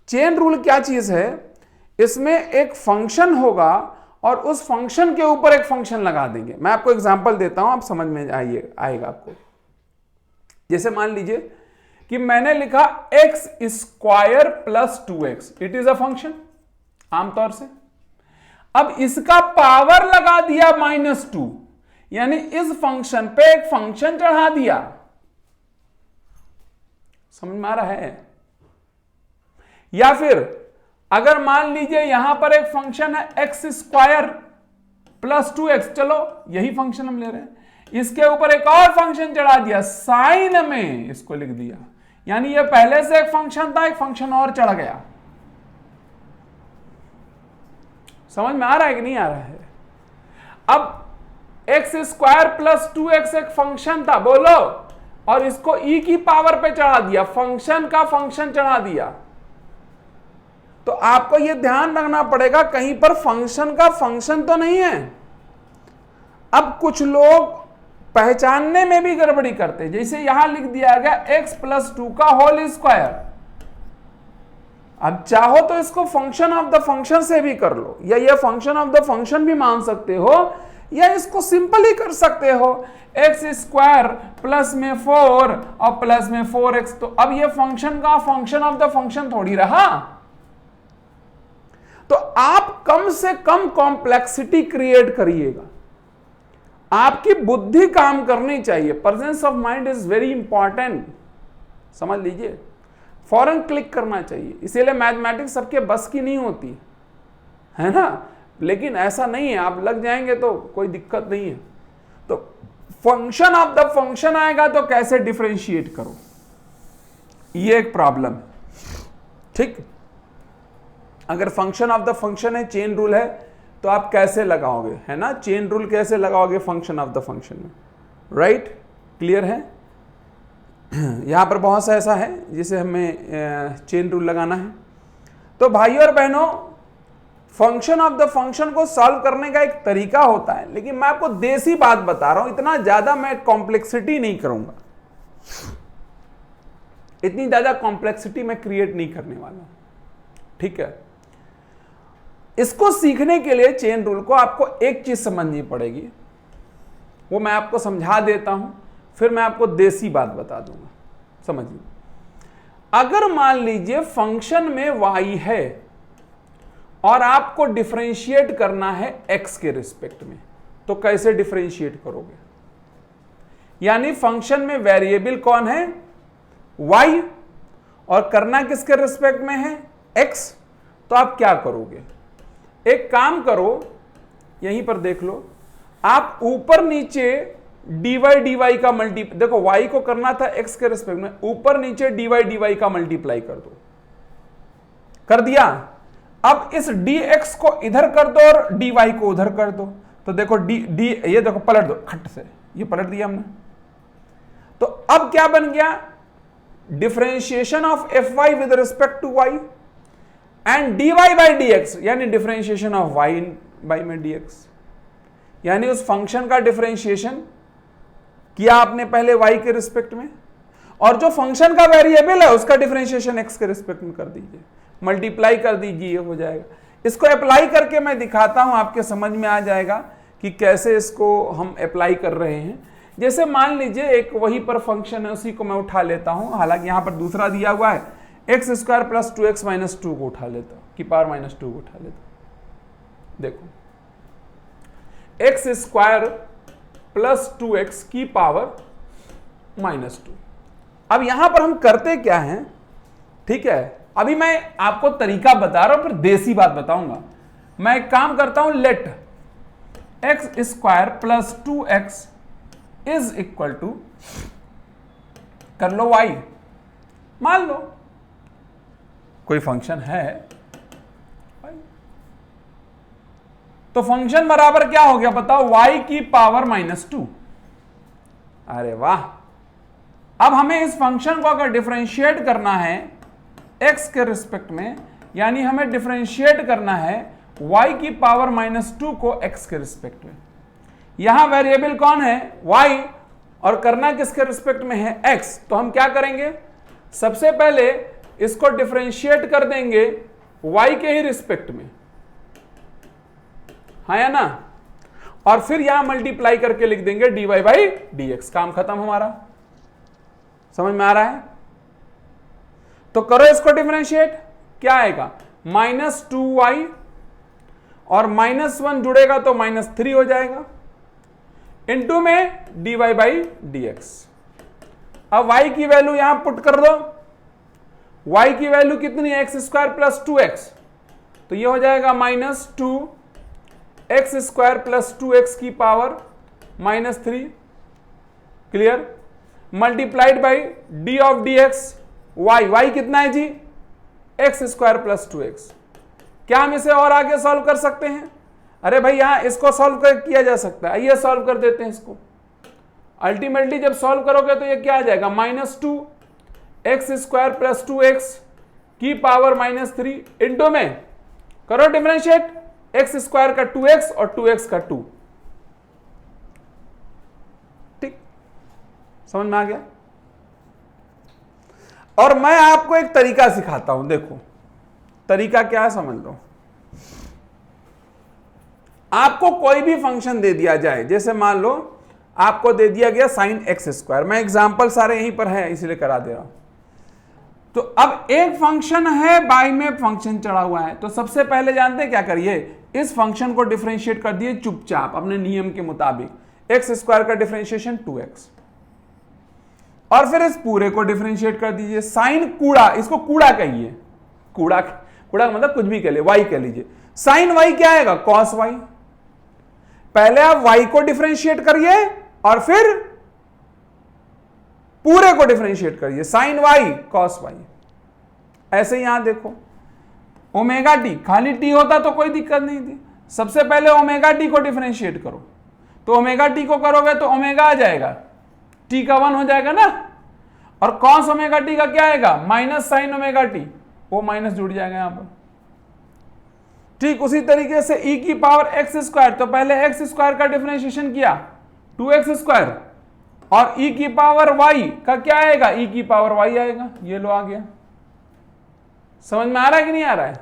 Chain rule क्या चीज है, इसमें एक फंक्शन होगा और उस फंक्शन के ऊपर एक फंक्शन लगा देंगे। मैं आपको एग्जांपल देता हूं, आप समझ में आएगा आपको। जैसे मान लीजिए कि मैंने लिखा x square plus 2x, it is a function आमतौर से। अब इसका पावर लगा दिया -2, यानी इस फंक्शन पे एक फंक्शन चढ़ा दिया। समझ में आ रहा है? या फिर अगर मान लीजिए यहां पर एक फंक्शन है x स्क्वायर प्लस 2x, चलो यही फंक्शन हम ले रहे हैं, इसके ऊपर एक और फंक्शन चढ़ा दिया, साइन में इसको लिख दिया, यानी ये पहले से एक फंक्शन था, एक फंक्शन और चढ़ गया। समझ में आ रहा है कि नहीं आ रहा है? अब x स्क्वायर प्लस 2x एक फंक्शन था, बोलो, और इसको e की पावर पे चढ़ा दिया, फंक्शन का फंक्शन चढ़ा दिया। तो आपको यह ध्यान रखना पड़ेगा, कहीं पर फंक्शन का फंक्शन तो नहीं है। अब कुछ लोग पहचानने में भी गड़बड़ी करते हैं, जैसे यहां लिख दिया गया x प्लस 2 का होल स्क्वायर। अब चाहो तो इसको फंक्शन ऑफ द फंक्शन से भी कर लो, या ये फंक्शन ऑफ द फंक्शन भी मान सकते हो, या इसको सिंपल ही कर सकते हो, x स्क्वायर प्लस में 4 और प्लस में 4x। तो अब ये फंक्शन का फंक्शन ऑफ द फंक्शन थोड़ी रहा। तो आप कम से कम कॉम्प्लेक्सिटी क्रिएट करिएगा, आपकी बुद्धि काम करनी चाहिए। Presence of mind is very important, समझ लीजिए, फौरन क्लिक करना चाहिए। इसीलिए मैथमेटिक्स सबके बस की नहीं होती है ना, लेकिन ऐसा नहीं है, आप लग जाएंगे तो कोई दिक्कत नहीं है। तो फंक्शन ऑफ द फंक्शन आएगा तो कैसे डिफरेंशिएट करो, ये एक प्रॉब्लम है। ठीक, अगर फंक्शन ऑफ द फंक्शन है, चेन रूल है, तो आप कैसे लगाओगे, है ना, चेन रूल कैसे लगाओगे फंक्शन ऑफ द फंक्शन में, राइट? क्लियर है? यहां पर बहुत सा ऐसा है जिसे हमें चेन रूल लगाना है। तो भाइयों और बहनों, फंक्शन ऑफ द फंक्शन को सॉल्व करने का एक तरीका होता है, लेकिन मैं आपको देसी बात बता रहा हूं, इतना ज्यादा मैं कॉम्प्लेक्सिटी नहीं करूंगा, इतनी ज्यादा कॉम्प्लेक्सिटी मैं क्रिएट नहीं करने वाला। ठीक है, इसको सीखने के लिए चेन रूल को आपको एक चीज समझनी पड़ेगी, वो मैं आपको समझा देता हूं, फिर मैं आपको देसी बात बता दूंगा। समझिए, अगर मान लीजिए फंक्शन में y है और आपको डिफरेंशिएट करना है x के रिस्पेक्ट में, तो कैसे डिफरेंशिएट करोगे? यानी फंक्शन में वेरिएबल कौन है? y, और करना किसके रिस्पेक्ट में है? x। तो आप क्या करोगे? एक काम करो, यहीं पर देख लो, आप ऊपर नीचे dy dy का देखो y को करना था x के रिस्पेक्ट में, ऊपर नीचे dy dy का मल्टीप्लाई कर दो, कर दिया। अब इस dx को इधर कर दो और dy को उधर कर दो, तो देखो ये देखो पलट दो, खट से ये पलट दिया हमने। तो अब क्या बन गया? Differentiation of fy with respect to y and dy by dx, यानी डिफरेंशिएशन ऑफ y बाई में dx, यानी उस फंक्शन का डिफरेंशिएशन किया आपने पहले y के रिस्पेक्ट में, और जो फंक्शन का वेरिएबल है उसका डिफरेंशिएशन x के रिस्पेक्ट में कर दीजिए, मल्टीप्लाई कर दीजिए, हो जाएगा। इसको अप्लाई करके मैं दिखाता हूं, आपके समझ में आ जाएगा कि कैसे इसको हम अप्लाई कर रहे हैं। जैसे मान लीजिए एक वही पर फंक्शन है, उसी को मैं उठा लेता हूं, हालांकि यहां पर दूसरा दिया हुआ है, x square plus 2x minus 2 को उठा लेता, की पावर माइनस 2 को उठा लेता। देखो एक्स स्क्वायर प्लस 2x की पावर माइनस 2। अब यहां पर हम करते क्या हैं, ठीक है, अभी मैं आपको तरीका बता रहा हूं, फिर देसी बात बताऊंगा। मैं एक काम करता हूं, let x square plus 2x is equal to, कर लो y, मान लो कोई फंक्शन है तो फंक्शन बराबर क्या हो गया बताओ, y की पावर माइनस 2। अरे वाह, अब हमें इस फंक्शन को अगर डिफरेंशिएट करना है x के रिस्पेक्ट में, यानी हमें डिफरेंशिएट करना है y की पावर माइनस 2 को x के रिस्पेक्ट में। यहां वेरिएबल कौन है, y, और करना किसके रिस्पेक्ट में है, x। तो हम क्या करेंगे, सबसे पहले इसको डिफरेंशिएट कर देंगे y के ही रिस्पेक्ट में, हाँ या ना, और फिर यहां मल्टीप्लाई करके लिख देंगे dy बाई dx। काम खत्म हमारा, समझ में आ रहा है। तो करो इसको डिफरेंशिएट, क्या आएगा, माइनस 2y और माइनस 1 जुड़ेगा तो माइनस 3 हो जाएगा, इनटू में dy बाई dx। अब y की वैल्यू यहां पुट कर दो, y की वैल्यू कितनी है, एक्स स्क्वायर प्लस 2x, तो ये हो जाएगा minus 2 x square plus 2x की power minus 3, clear, multiplied by D of D x, y कितना है जी, एक्स स्क्वायर प्लस 2x। क्या हम इसे और आगे सॉल्व कर सकते हैं, अरे भाई यहां इसको सॉल्व किया जा सकता है, आइए सॉल्व कर देते हैं इसको। अल्टीमेटली जब सॉल्व करोगे तो ये क्या आ जाएगा, minus 2 x square plus 2x की पावर माइनस 3, इंटू में करो डिफरेंशिएट, एक्स स्क्वायर का 2x और 2x का 2। ठीक, समझ में आ गया। और मैं आपको एक तरीका सिखाता हूं, देखो तरीका क्या है समझ लो। आपको कोई भी फंक्शन दे दिया जाए, जैसे मान लो आपको दे दिया गया साइन एक्स स्क्वायर, मैं एग्जांपल सारे यहीं पर है इसलिए करा दे रहा हूं। तो अब एक फंक्शन है, बाई में फंक्शन चढ़ा हुआ है, तो सबसे पहले जानते हैं क्या करिए, इस फंक्शन को डिफरेंशिएट कर दिए चुपचाप अपने नियम के मुताबिक, एक्स स्क्वायर का डिफरेंशिएशन 2x, और फिर इस पूरे को डिफरेंशिएट कर दीजिए साइन कूड़ा, इसको कूड़ा कहिए, कूड़ा कूड़ा मतलब कुछ भी कह ले, y कह लीजिए, साइन y क्या आएगा, cos y। पहले आप y को डिफरेंशिएट करिए और फिर पूरे को डिफरेंशिएट करिए, साइन y cos y। ऐसे यहां देखो ओमेगा टी, खाली टी होता तो कोई दिक्कत नहीं थी, सबसे पहले ओमेगा टी को डिफरेंशिएट करो, तो ओमेगा टी को करोगे तो ओमेगा आ जाएगा, टी का 1 हो जाएगा ना, और cos ओमेगा टी का क्या आएगा, माइनस साइन ओमेगा टी, वो माइनस जुड़ जाएगा यहां पर। ठीक उसी तरीके से e की पावर एक्स स्क्वायर, तो पहले एक्स स्क्वायर का डिफरेंशिएशन किया 2x स्क्वायर, और e की पावर y का क्या आएगा, e की पावर y आएगा, ये लो आ गया। समझ में आ रहा है कि नहीं आ रहा है।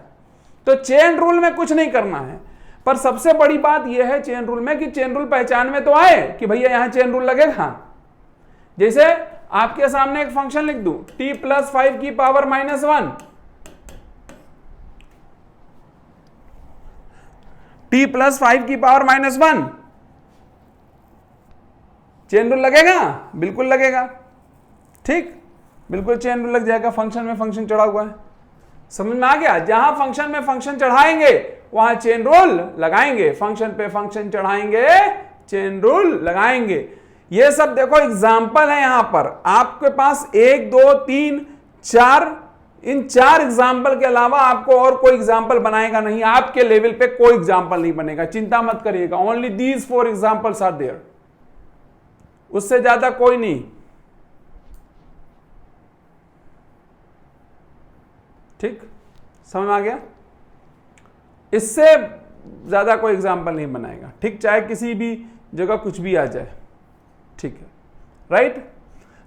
तो चेन रूल में कुछ नहीं करना है, पर सबसे बड़ी बात यह है चेन रूल में कि चेन रूल पहचान में तो आए कि भैया यहां चेन रूल लगेगा। जैसे आपके सामने एक फंक्शन लिख दूं t प्लस 5 की पावर माइनस 1, t प्लस 5 की पावर माइनस 1, चेन रूल लगेगा, बिल्कुल लगेगा, ठीक, बिल्कुल चेन रूल लग जाएगा, फंक्शन में फंक्शन चढ़ा हुआ है। समझ में आ गया, जहां फंक्शन में फंक्शन चढ़ाएंगे वहां चेन रूल लगाएंगे, फंक्शन पे फंक्शन चढ़ाएंगे चेन रूल लगाएंगे। ये सब देखो एग्जाम्पल है, यहां पर आपके पास 1 2 3 4, इन 4 एग्जाम्पल के अलावा आपको और कोई एग्जाम्पल बनाएगा नहीं, आपके लेवल पे कोई एग्जाम्पल नहीं बनेगा, चिंता मत करिएगा, only these 4 examples are there, उससे ज्यादा कोई नहीं। ठीक, समझ में आ गया, इससे ज्यादा कोई एग्जाम्पल नहीं बनाएगा, ठीक, चाहे किसी भी जगह कुछ भी आ जाए, ठीक है, राइट।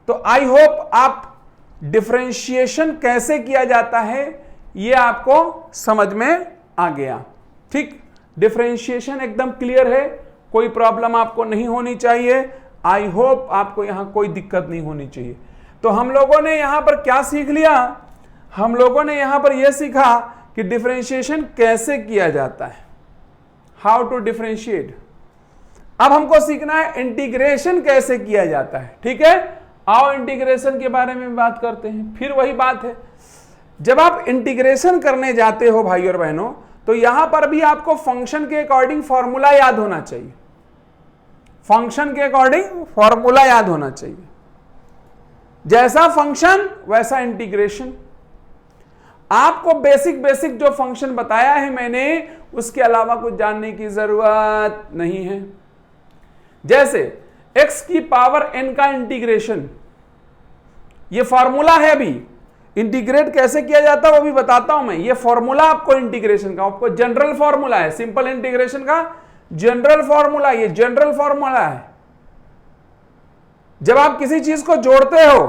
तो आई होप आप डिफरेंशिएशन कैसे किया जाता है ये आपको समझ में आ गया, ठीक, डिफरेंशिएशन एकदम क्लियर है, कोई प्रॉब्लम आपको नहीं होनी चाहिए, आई होप आपको यहां कोई दिक्कत नहीं होनी चाहिए। तो हम लोगों ने यहां पर क्या सीख लिया, हम लोगों ने यहां पर यह सीखा कि डिफरेंशिएशन कैसे किया जाता है, हाउ टू डिफरेंशिएट। अब हमको सीखना है इंटीग्रेशन कैसे किया जाता है। ठीक है, आओ इंटीग्रेशन के बारे में बात करते हैं। फिर वही बात है, जब आप इंटीग्रेशन करने जाते हो भाई और बहनों, तो यहां पर भी आपको फंक्शन के अकॉर्डिंग फॉर्मूला याद होना चाहिए। फंक्शन के अकॉर्डिंग फॉर्मूला याद होना चाहिए। जैसा फंक्शन वैसा इंटीग्रेशन। आपको बेसिक बेसिक जो फंक्शन बताया है मैंने, उसके अलावा कुछ जानने की जरूरत नहीं है। जैसे x की पावर n का इंटीग्रेशन, ये फॉर्मूला है। अभी इंटीग्रेट कैसे किया जाता है वो भी बताता हूं मैं। ये फॉर्मूला आपको इंटीग्रेशन का, आपको जनरल फॉर्मूला है, सिंपल इंटीग्रेशन का जनरल फॉर्मूला, ये जनरल फॉर्मूला है। जब आप किसी चीज को जोड़ते हो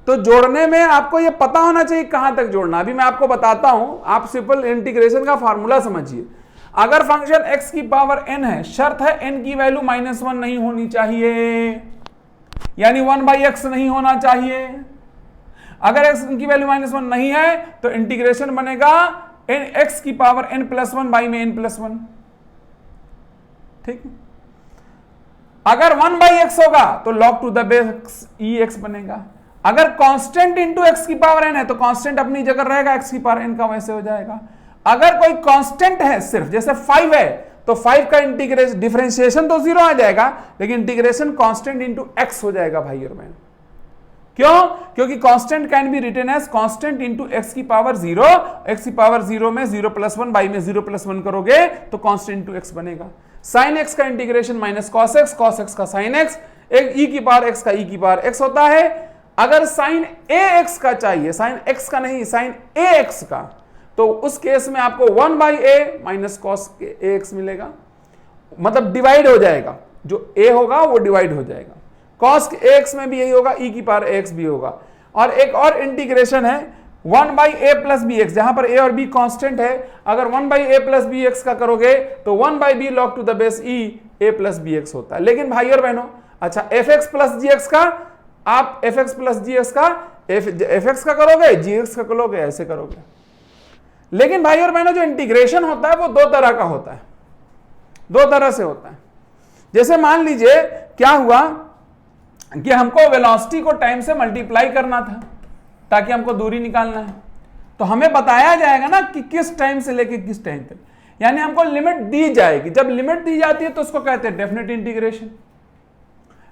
तो जोड़ने में आपको ये पता होना चाहिए कहां तक जोड़ना। अभी मैं आपको बताता हूं, आप सिंपल इंटीग्रेशन का फॉर्मूला समझिए। अगर फंक्शन x की पावर n है, शर्त है n की वैल्यू -1 नहीं होनी चाहिए, यानी 1/x नहीं होना चाहिए। अगर x की वैल्यू -1 नहीं है तो इंटीग्रेशन बनेगा x की पावर n+1 बाई में n+1। ठीक, अगर 1/x होगा तो log to the base ex बनेगा। अगर कांस्टेंट इंटू x की पावर n है तो कांस्टेंट अपनी जगह रहेगा, x की पावर n का वैसे हो जाएगा। अगर कोई कांस्टेंट है सिर्फ, जैसे 5 है, तो 5 का इंटीग्रेशन डिफरेंशिएशन तो 0 आ जाएगा, लेकिन इंटीग्रेशन कांस्टेंट इंटू x हो जाएगा भाई और बहन। क्यों? क्योंकि constant can be written as constant into x की पावर 0। x की पावर 0 में 0+1 बाई में 0+1 करोगे तो कांस्टेंट इंटू x बनेगा। साइन x का integration minus cos x, cos x का साइन x, एक e की पावर x का e की पावर x होता है। अगर साइन ax का चाहिए, साइन x का नहीं, साइन ax का, तो उस केस में आपको 1/a माइनस cos ax मिलेगा, मतलब डिवाइड हो जाएगा। जो a होगा वो डिवाइड हो जाएगा। cos ax में भी यही होगा, e की पावर ax भी होगा। और एक और इंटीग्रेशन है 1/a प्लस bx, जहां पर a और b कांस्टेंट है। अगर 1/a प्लस bx का करोगे तो 1/b log to the base e a plus bx होता है। लेकिन भाई और बहनों, अच्छा fx प्लस gx का, आप fx प्लस gx का fx का करोगे, gx का करोगे, ऐसे करोगे। लेकिन भाई और बहनों, जो इंटीग्रेशन होता है वो दो तरह का होता है, दो तरह से होता है। जैसे मान लीजिए क्या हुआ कि हमको वेलोसिटी को टाइम से मल्टीप्लाई करना था ताकि हमको दूरी निकालना है, तो हमें बताया जाएगा ना कि किस टाइम से लेके किस टाइम तक, यानी हमको लिमिट दी जाएगी। जब लिमिट दी जाती है तो उसको कहते हैं डेफिनेट इंटीग्रेशन।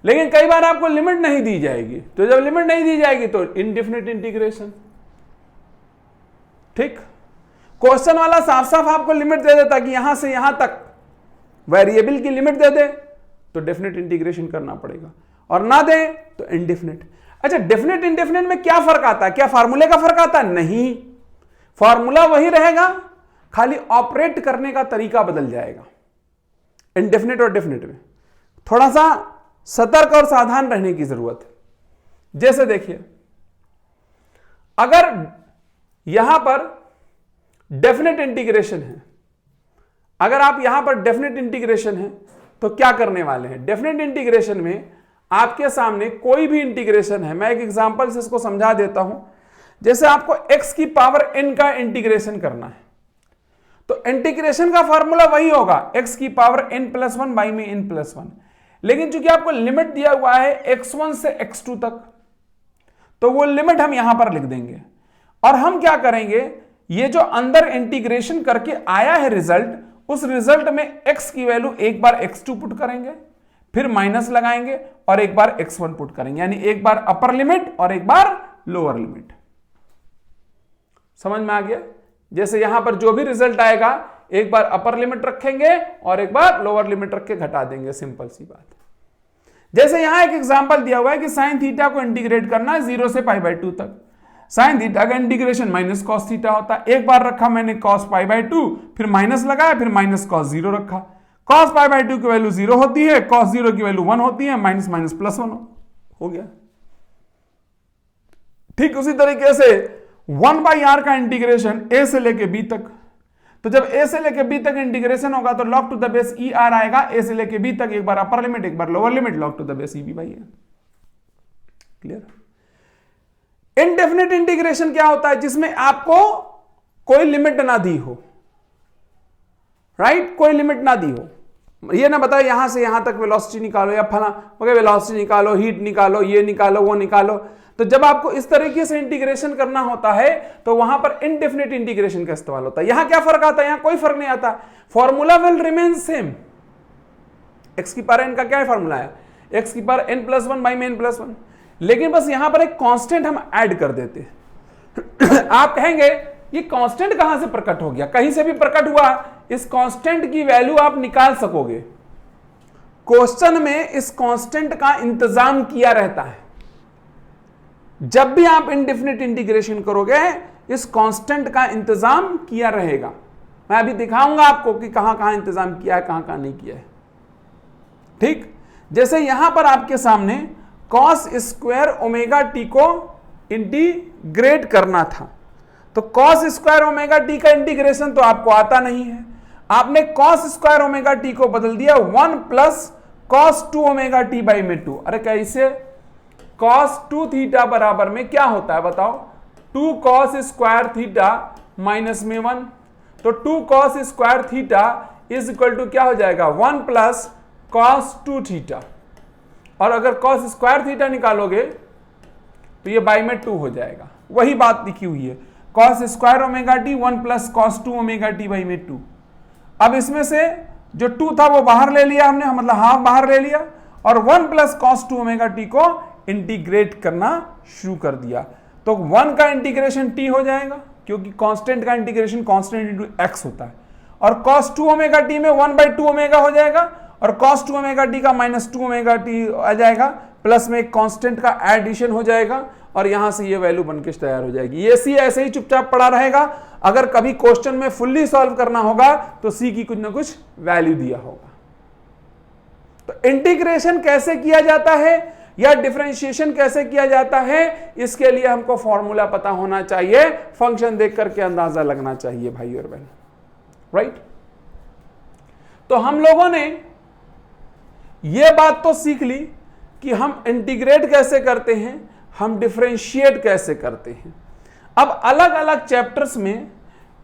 लेकिन कई बार आपको लिमिट नहीं दी जाएगी, तो जब लिमिट नहीं दी जाएगी तो इनडेफिनेट इंटीग्रेशन। ठीक, क्वेश्चन वाला साफ साफ आपको लिमिट दे देता कि यहां से यहां तक वेरिएबल की लिमिट दे दे तो डेफिनेट इंटीग्रेशन करना पड़ेगा, और ना दे तो इनडेफिनेट। अच्छा, डेफिनेट इंडेफिनेट में क्या फर्क आता है? क्या फार्मूले का फर्क आता है? नहीं, फार्मूला वही रहेगा, खाली ऑपरेट करने का तरीका बदल जाएगा। इंडेफिनेट और डेफिनेट में थोड़ा सा सतर्क और सावधान रहने की जरूरत है। जैसे देखिए, अगर यहां पर डेफिनेट इंटीग्रेशन है, अगर आप यहां पर डेफिनेट इंटीग्रेशन है तो क्या करने वाले हैं? डेफिनेट इंटीग्रेशन में आपके सामने कोई भी इंटीग्रेशन है, मैं एक एग्जांपल से इसको समझा देता हूं। जैसे आपको x की पावर n का इंटीग्रेशन करना है, तो इंटीग्रेशन का फॉर्मूला वही होगा, x की पावर n+1 बाई में n+1। लेकिन चूंकि आपको लिमिट दिया हुआ है x1 से x2 तक, तो वो लिमिट हम यहां पर लिख देंगे। और हम क्या करेंगे, ये जो अंदर इंटीग्रेशन करके आया है रिजल्ट, उस रिजल्ट में x की वैल्यू एक बार x2 पुट करेंगे, फिर माइनस लगाएंगे और एक बार x1 पुट करेंगे, यानी एक बार अपर लिमिट और एक बार लोअर लिमिट। समझ में आ गया? जैसे यहां पर जो भी रिजल्ट आएगा, एक बार अपर लिमिट रखेंगे और एक बार लोअर लिमिट रख के घटा देंगे, सिंपल सी बात। जैसे यहां एक एग्जांपल दिया हुआ है कि साइन थीटा को इंटीग्रेट करना है 0 से π/2 तक। साइन थीटा का इंटीग्रेशन माइनस कॉस थीटा होता है। एक बार रखा मैंने cos π/2, फिर माइनस लगाया, फिर माइनस cos 0 रखा। cos π/2 की वैल्यू 0 होती है, cos 0 की वैल्यू 1 होती है, माइनस माइनस प्लस 1 हो गया। ठीक उसी तरीके से 1/r का इंटीग्रेशन a से लेके b तक, तो जब a से लेके b तक इंटीग्रेशन होगा तो log to the base e r आएगा, a से लेके b तक, एक बार अपर लिमिट एक बार lower limit, log to the base e b by है। क्लियर? इनडेफिनेट इंटीग्रेशन क्या होता है? जिसमें आपको कोई लिमिट ना दी हो, राइट? कोई लिमिट ना दी हो, ये ना बताओ यहां से यहां तक वेलोसिटी निकालो या फला वेलोसिटी निकालो, हीट निकालो, ये निकालो, वो निकालो। तो जब आपको इस तरीके से इंटीग्रेशन करना होता है तो वहां पर इनडेफिनेट इंटीग्रेशन का इस्तेमाल होता है। यहां क्या फर्क आता है? यहां कोई फर्क नहीं आता, formula will remain same. X की पावर एन का क्या है फॉर्मूला है? एक्स की power n plus one by में एन प्लस वन, लेकिन बस यहां पर एक कांस्टेंट हम ऐड कर देते। आप कहेंगे ये कांस्टेंट कहां से प्रकट हो गया? कहीं से भी प्रकट हुआ, इस कांस्टेंट की वैल्यू आप निकाल सकोगे। क्वेश्चन में इस कांस्टेंट का इंतजाम किया रहता है। जब भी आप इनडेफिनिट इंटीग्रेशन करोगे इस कांस्टेंट का इंतजाम किया रहेगा। मैं अभी दिखाऊंगा आपको कि कहां कहां इंतजाम किया है, कहां कहां नहीं किया है। ठीक, जैसे यहां पर आपके सामने कॉस स्क्वायर ओमेगा टी को इंटीग्रेट करना था, तो कॉस स्क्वायर ओमेगा टी का इंटीग्रेशन तो आपको आता नहीं है। आपने कॉस स्क्वायर ओमेगा टी को बदल दिया 1 plus cos 2 omega T by में 2। अरे कैसे? कॉस 2 थीटा बराबर में क्या होता है बताओ? 2 कॉस स्क्वायर थीटा माइनस में 1, तो 2 cos square theta is equal to क्या हो जाएगा? 1 प्लस कॉस 2 थीटा। और अगर कॉस स्क्वायर थीटा निकालोगे तो ये बाई में 2 हो जाएगा। वही बात लिखी हुई है, cos square omega T 1 plus cos 2 omega T by में 2। अब इसमें से जो 2 था वो बाहर ले लिया हमने, मतलब हाफ बाहर ले लिया, और 1 प्लस कॉस 2 ओमेगा टी को इंटीग्रेट करना शुरू कर दिया। तो 1 का इंटीग्रेशन t हो जाएगा, क्योंकि कांस्टेंट का इंटीग्रेशन कांस्टेंट इनटू x होता है। और cos 2 ओमेगा टी में 1/2 ओमेगा हो जाएगा, और cos 2 ओमेगा टी का माइनस 2 ओमेगा टी आ जाएगा, प्लस में एक कांस्टेंट का एडिशन हो जाएगा, और यहां से ये वैल्यू बनके तैयार हो जाएगी। ये सी ऐसे ही चुपचाप पड़ा रहेगा। अगर कभी क्वेश्चन में फुल्ली सॉल्व करना होगा तो सी की कुछ ना कुछ वैल्यू दिया होगा। तो इंटीग्रेशन कैसे किया जाता है या डिफरेंशिएशन कैसे किया जाता है, इसके लिए हमको फॉर्मूला पता होना चाहिए, फंक्शन देख करके अंदाजा लगना चाहिए भाई और बहन, राइट? तो हम लोगों ने यह बात तो सीख ली कि हम इंटीग्रेट कैसे करते हैं, हम डिफरेंशिएट कैसे करते हैं। अब अलग अलग चैप्टर्स में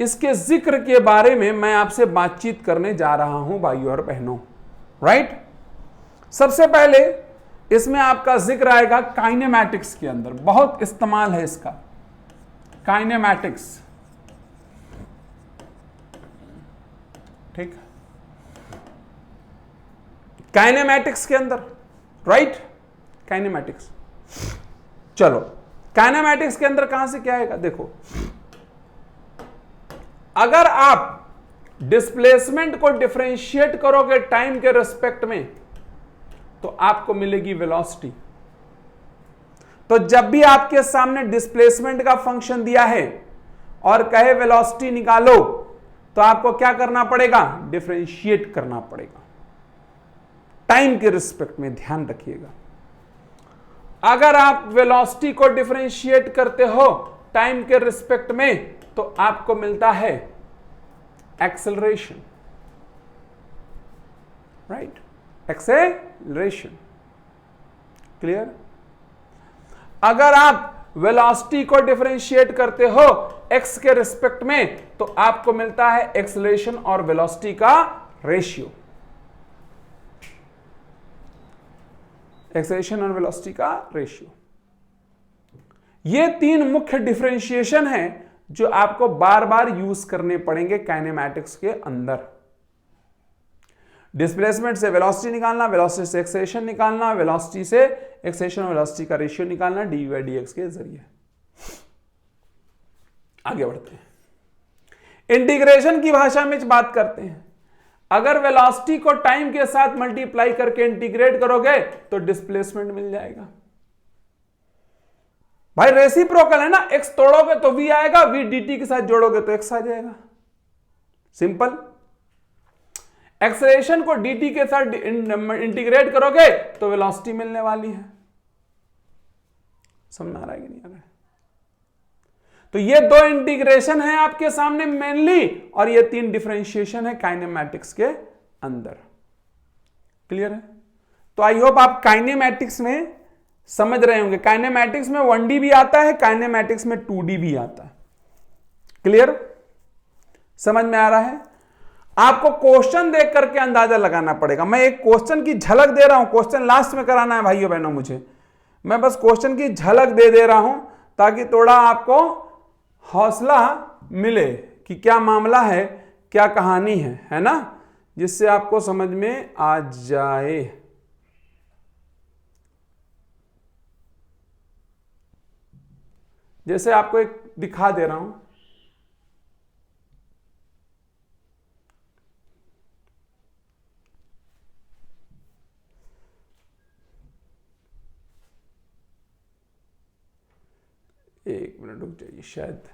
इसके जिक्र के बारे में मैं आपसे बातचीत करने जा रहा हूं भाइयों और बहनों, राइट? सबसे पहले इसमें आपका जिक्र आएगा काइनेमैटिक्स के अंदर, बहुत इस्तेमाल है इसका, काइनेमैटिक्स। ठीक, काइनेमैटिक्स के अंदर, राइट? काइनेमैटिक्स। चलो, काइनेमैटिक्स के अंदर कहां से क्या आएगा? देखो, अगर आप डिस्प्लेसमेंट को डिफरेंशिएट करोगे टाइम के रिस्पेक्ट में तो आपको मिलेगी वेलोसिटी। तो जब भी आपके सामने डिस्प्लेसमेंट का फंक्शन दिया है और कहे वेलोसिटी निकालो, तो आपको क्या करना पड़ेगा? डिफरेंशिएट करना पड़ेगा टाइम के रिस्पेक्ट में, ध्यान रखिएगा। अगर आप वेलोसिटी को डिफरेंशिएट करते हो टाइम के रिस्पेक्ट में तो आपको मिलता है एक्सेलरेशन, राइट? Acceleration, clear? अगर आप वेलोसिटी को डिफरेंशिएट करते हो एक्स के रिस्पेक्ट में तो आपको मिलता है एक्सेलरेशन और वेलोसिटी का रेशियो, एक्सेलरेशन और वेलोसिटी का रेशियो। ये तीन मुख्य डिफरेंशिएशन है जो आपको बार बार यूज करने पड़ेंगे काइनेमैटिक्स के अंदर। डिस्प्लेसमेंट से वेलोसिटी निकालना, वेलोसिटी से एक्सेलरेशन निकालना, वेलोसिटी से एक्सेलरेशन और वेलोसिटी का रेशियो निकालना dy/dx के जरिए। आगे बढ़ते हैं, इंटीग्रेशन की भाषा में बात करते हैं। अगर वेलोसिटी को टाइम के साथ मल्टीप्लाई करके इंटीग्रेट करोगे तो डिस्प्लेसमेंट मिल जाएगा। भाई रेसिप्रोकल है ना, x तोड़ोगे तो v आएगा, v dt के साथ जोड़ोगे तो x आ जाएगा, सिंपल। एक्सेलरेशन को dt के साथ इंटीग्रेट करोगे तो वेलोसिटी मिलने वाली है। समझ आ रहा है कि नहीं आ रहा है? तो ये दो इंटीग्रेशन है आपके सामने मेनली, और ये तीन डिफरेंशिएशन है काइनेमैटिक्स के अंदर। क्लियर है? तो आई होप आप काइनेमैटिक्स में समझ रहे होंगे, काइनेमैटिक्स में 1D भी आता है, काइनेमैटिक्स में 2D भी आता है। क्लियर, समझ में आ रहा है? आपको क्वेश्चन देख करके अंदाजा लगाना पड़ेगा। मैं एक क्वेश्चन की झलक दे रहा हूं, क्वेश्चन लास्ट में कराना है भाइयों बहनों मुझे, मैं बस क्वेश्चन की झलक दे रहा हूं ताकि थोड़ा आपको हौसला मिले कि क्या मामला है, क्या कहानी है ना, जिससे आपको समझ में आ जाए। जैसे आपको एक दिखा दे रहा हूं, एक मिनट रुक जाइए, शायद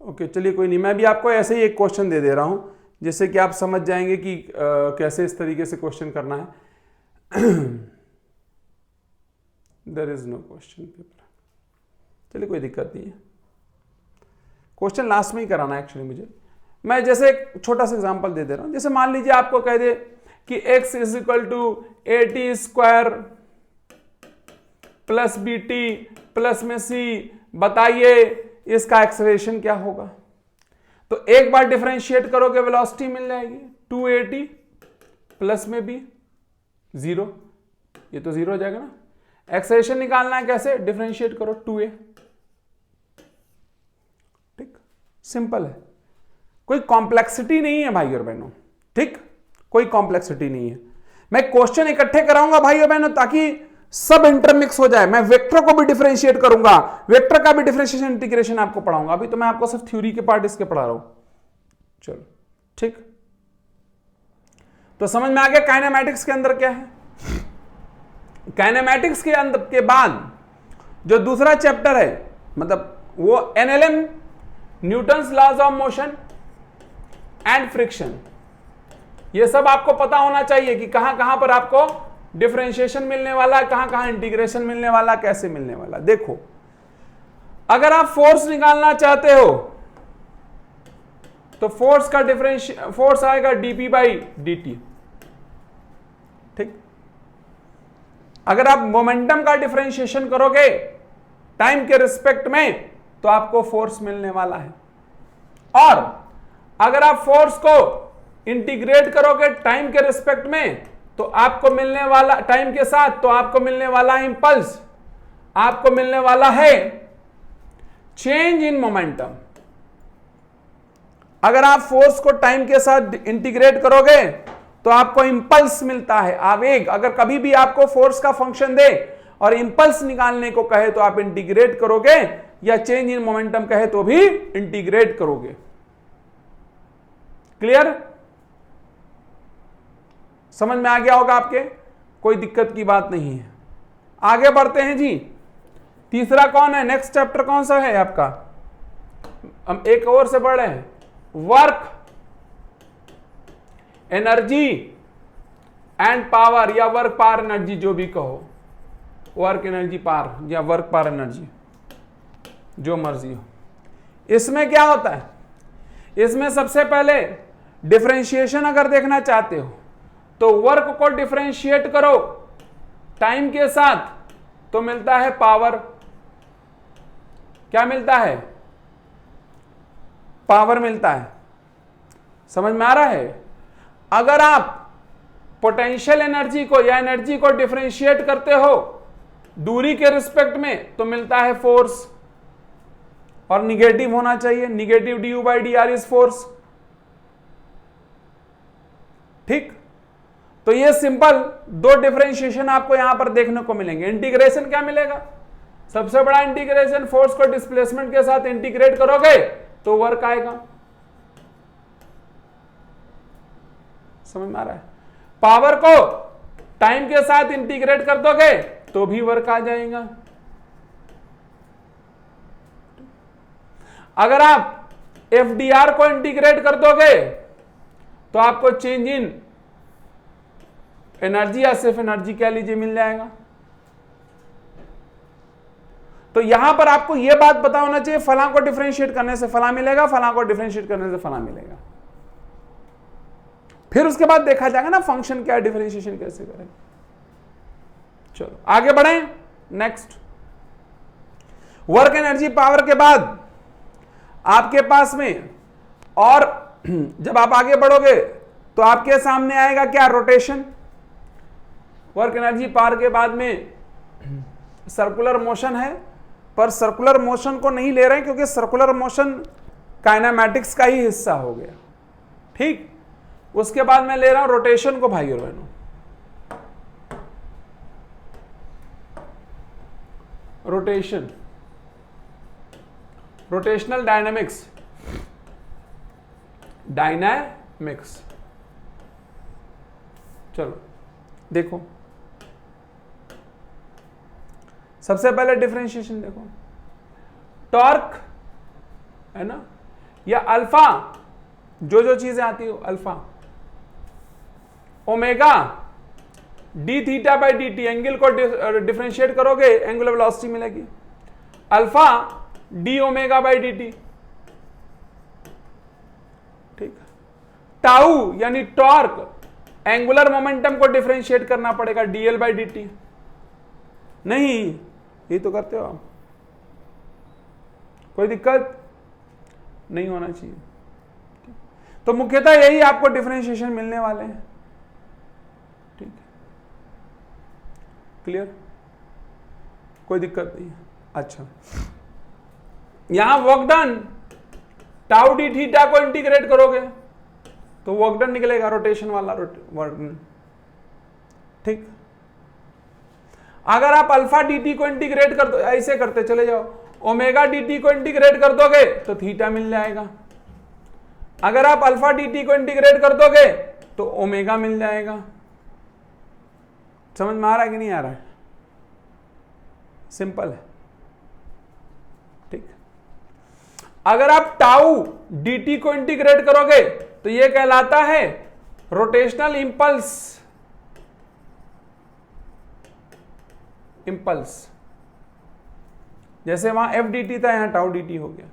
ओके चलिए कोई नहीं, मैं भी आपको ऐसे ही एक क्वेश्चन दे रहा हूं जिससे कि आप समझ जाएंगे कि कैसे इस तरीके से क्वेश्चन करना है। There is no question paper, चलिए कोई दिक्कत नहीं है, क्वेश्चन लास्ट में ही कराना है एक्चुअली मुझे। मैं जैसे एक छोटा सा एग्जांपल दे रहा हूं, जैसे मान लीजिए आपको कह दे कि x is equal to AT square plus BT plus में C, बताइए इसका एक्सेलरेशन क्या होगा। तो एक बार डिफरेंशिएट करोगे वेलोसिटी मिल जाएगी 2AT प्लस में B 0, ये तो 0 हो जाएगा ना। एक्सेलरेशन निकालना है कैसे, डिफरेंशिएट करो 2A, ठीक, सिंपल है, कोई कॉम्प्लेक्सिटी नहीं है भाई और बहनों, ठीक, कोई कॉम्प्लेक्सिटी नहीं है। मैं क्वेश्चन इकट्ठे कराऊंगा भाई और बहनों ताकि सब इंटरमिक्स हो जाए। मैं वेक्टर को भी डिफरेंशिएट करूंगा, वेक्टर का भी डिफरेंशिएशन इंटीग्रेशन आपको पढ़ाऊंगा। अभी तो मैं आपको सिर्फ थ्योरी के पार्ट इसके पढ़ा रहा हूं, चलो ठीक। तो समझ में आ गया काइनेमैटिक्स के अंदर क्या है। काइनेमैटिक्स के अंदर के बाद जो दूसरा चैप्टर है, मतलब वो NLM, Newton's laws of motion and friction, ये सब आपको पता होना चाहिए कि कहां कहां पर आपको डिफरेंशिएशन मिलने वाला, कहां कहां इंटीग्रेशन मिलने वाला, कैसे मिलने वाला। देखो, अगर आप फोर्स निकालना चाहते हो तो फोर्स का फोर्स आएगा dP/dt, ठीक। अगर आप मोमेंटम का डिफरेंशिएशन करोगे टाइम के रिस्पेक्ट में तो आपको फोर्स मिलने वाला है। और अगर आप फोर्स को इंटीग्रेट करोगे टाइम के रिस्पेक्ट में तो आपको मिलने वाला, टाइम के साथ, तो आपको मिलने वाला इंपल्स, आपको मिलने वाला है चेंज इन मोमेंटम। अगर आप फोर्स को टाइम के साथ इंटीग्रेट करोगे तो आपको इंपल्स मिलता है, आवेग। अगर कभी भी आपको फोर्स का फंक्शन दे और इंपल्स निकालने को कहे तो आप इंटीग्रेट करोगे, या चेंज इन मोमेंटम कहे तो भी इंटीग्रेट करोगे। क्लियर, समझ में आ गया होगा आपके, कोई दिक्कत की बात नहीं है। आगे बढ़ते हैं जी। तीसरा कौन है, नेक्स्ट चैप्टर कौन सा है आपका, हम एक और से बढ़ रहे हैं, वर्क, एनर्जी एंड पावर, या वर्क पावर एनर्जी, जो भी कहो, वर्क एनर्जी पावर या वर्क पावर एनर्जी, जो मर्जी हो। इसमें क्या होता है, इसमें सबसे पहले डिफरेंशिएशन अगर देखना चाहते हो तो वर्क को डिफरेंशिएट करो टाइम के साथ तो मिलता है पावर। क्या मिलता है, पावर मिलता है। समझ में आ रहा है। अगर आप पोटेंशियल एनर्जी को या एनर्जी को डिफरेंशिएट करते हो दूरी के रिस्पेक्ट में तो मिलता है फोर्स, और निगेटिव होना चाहिए, निगेटिव du/dr इज फोर्स, ठीक। तो ये सिंपल दो डिफरेंशिएशन आपको यहां पर देखने को मिलेंगे। इंटीग्रेशन क्या मिलेगा, सबसे बड़ा इंटीग्रेशन, फोर्स को डिस्प्लेसमेंट के साथ इंटीग्रेट करोगे तो वर्क आएगा। समझ में आ रहा है। पावर को टाइम के साथ इंटीग्रेट कर दोगे तो भी वर्क आ जाएगा। अगर आप FDR को इंटीग्रेट कर दोगे तो आपको चेंज इन एनर्जी या सिर्फ एनर्जी कह लीजिए मिल जाएगा। तो यहां पर आपको यह बात पता होना चाहिए, फलां को डिफरेंशिएट करने से फलां मिलेगा, फलां को डिफरेंशिएट करने से फलां मिलेगा। फिर उसके बाद देखा जाएगा ना फंक्शन क्या है, डिफरेंशिएशन कैसे करें। चलो आगे बढ़े। नेक्स्ट, वर्क एनर्जी पावर के बाद आपके पास में, और जब आप आगे बढ़ोगे तो आपके सामने आएगा क्या, रोटेशन। वर्क एनर्जी पावर के बाद में सर्कुलर मोशन है, पर सर्कुलर मोशन को नहीं ले रहे हैं क्योंकि सर्कुलर मोशन काइनेमैटिक्स का ही हिस्सा हो गया। ठीक, उसके बाद मैं ले रहा हूं रोटेशन को भाई और बहनों। Rotation, rotational dynamics, dynamics. चलो देखो, सबसे पहले डिफरेंशिएशन देखो, टॉर्क है ना, या अल्फा, जो चीजें आती हो, alpha omega D theta by d T, angle को डिफरेंशिएट करोगे एंगुलर वेलोसिटी मिलेगी, alpha D omega by d T. ठीक, टाउ यानी टॉर्क, एंगुलर मोमेंटम को डिफरेंशिएट करना पड़ेगा, डीएल बाई डी टी। नहीं, ये तो करते हो आप, कोई दिक्कत नहीं होना चाहिए। तो मुख्यतः यही आपको डिफरेंशिएशन मिलने वाले हैं। ठीक है, क्लियर, कोई दिक्कत नहीं है। अच्छा, यहां work done, tau D theta को इंटीग्रेट करोगे तो वर्क डन निकलेगा, रोटेशन वाला वर्क डन। ठीक, अगर आप अल्फा डी टी को इंटीग्रेट कर दो, ऐसे करते चले जाओ, ओमेगा डी टी को इंटीग्रेट कर दोगे तो थीटा मिल जाएगा, अगर आप अल्फा डी टी को इंटीग्रेट कर दोगे तो ओमेगा मिल जाएगा। समझ में आ रहा है कि नहीं आ रहा है? सिंपल है। ठीक, अगर आप टाउ डी टी को इंटीग्रेट करोगे तो यह कहलाता है रोटेशनल इंपल्स, इंपल्स। जैसे वहां एफ डी टी था, यहां टाउ डी टी हो गया।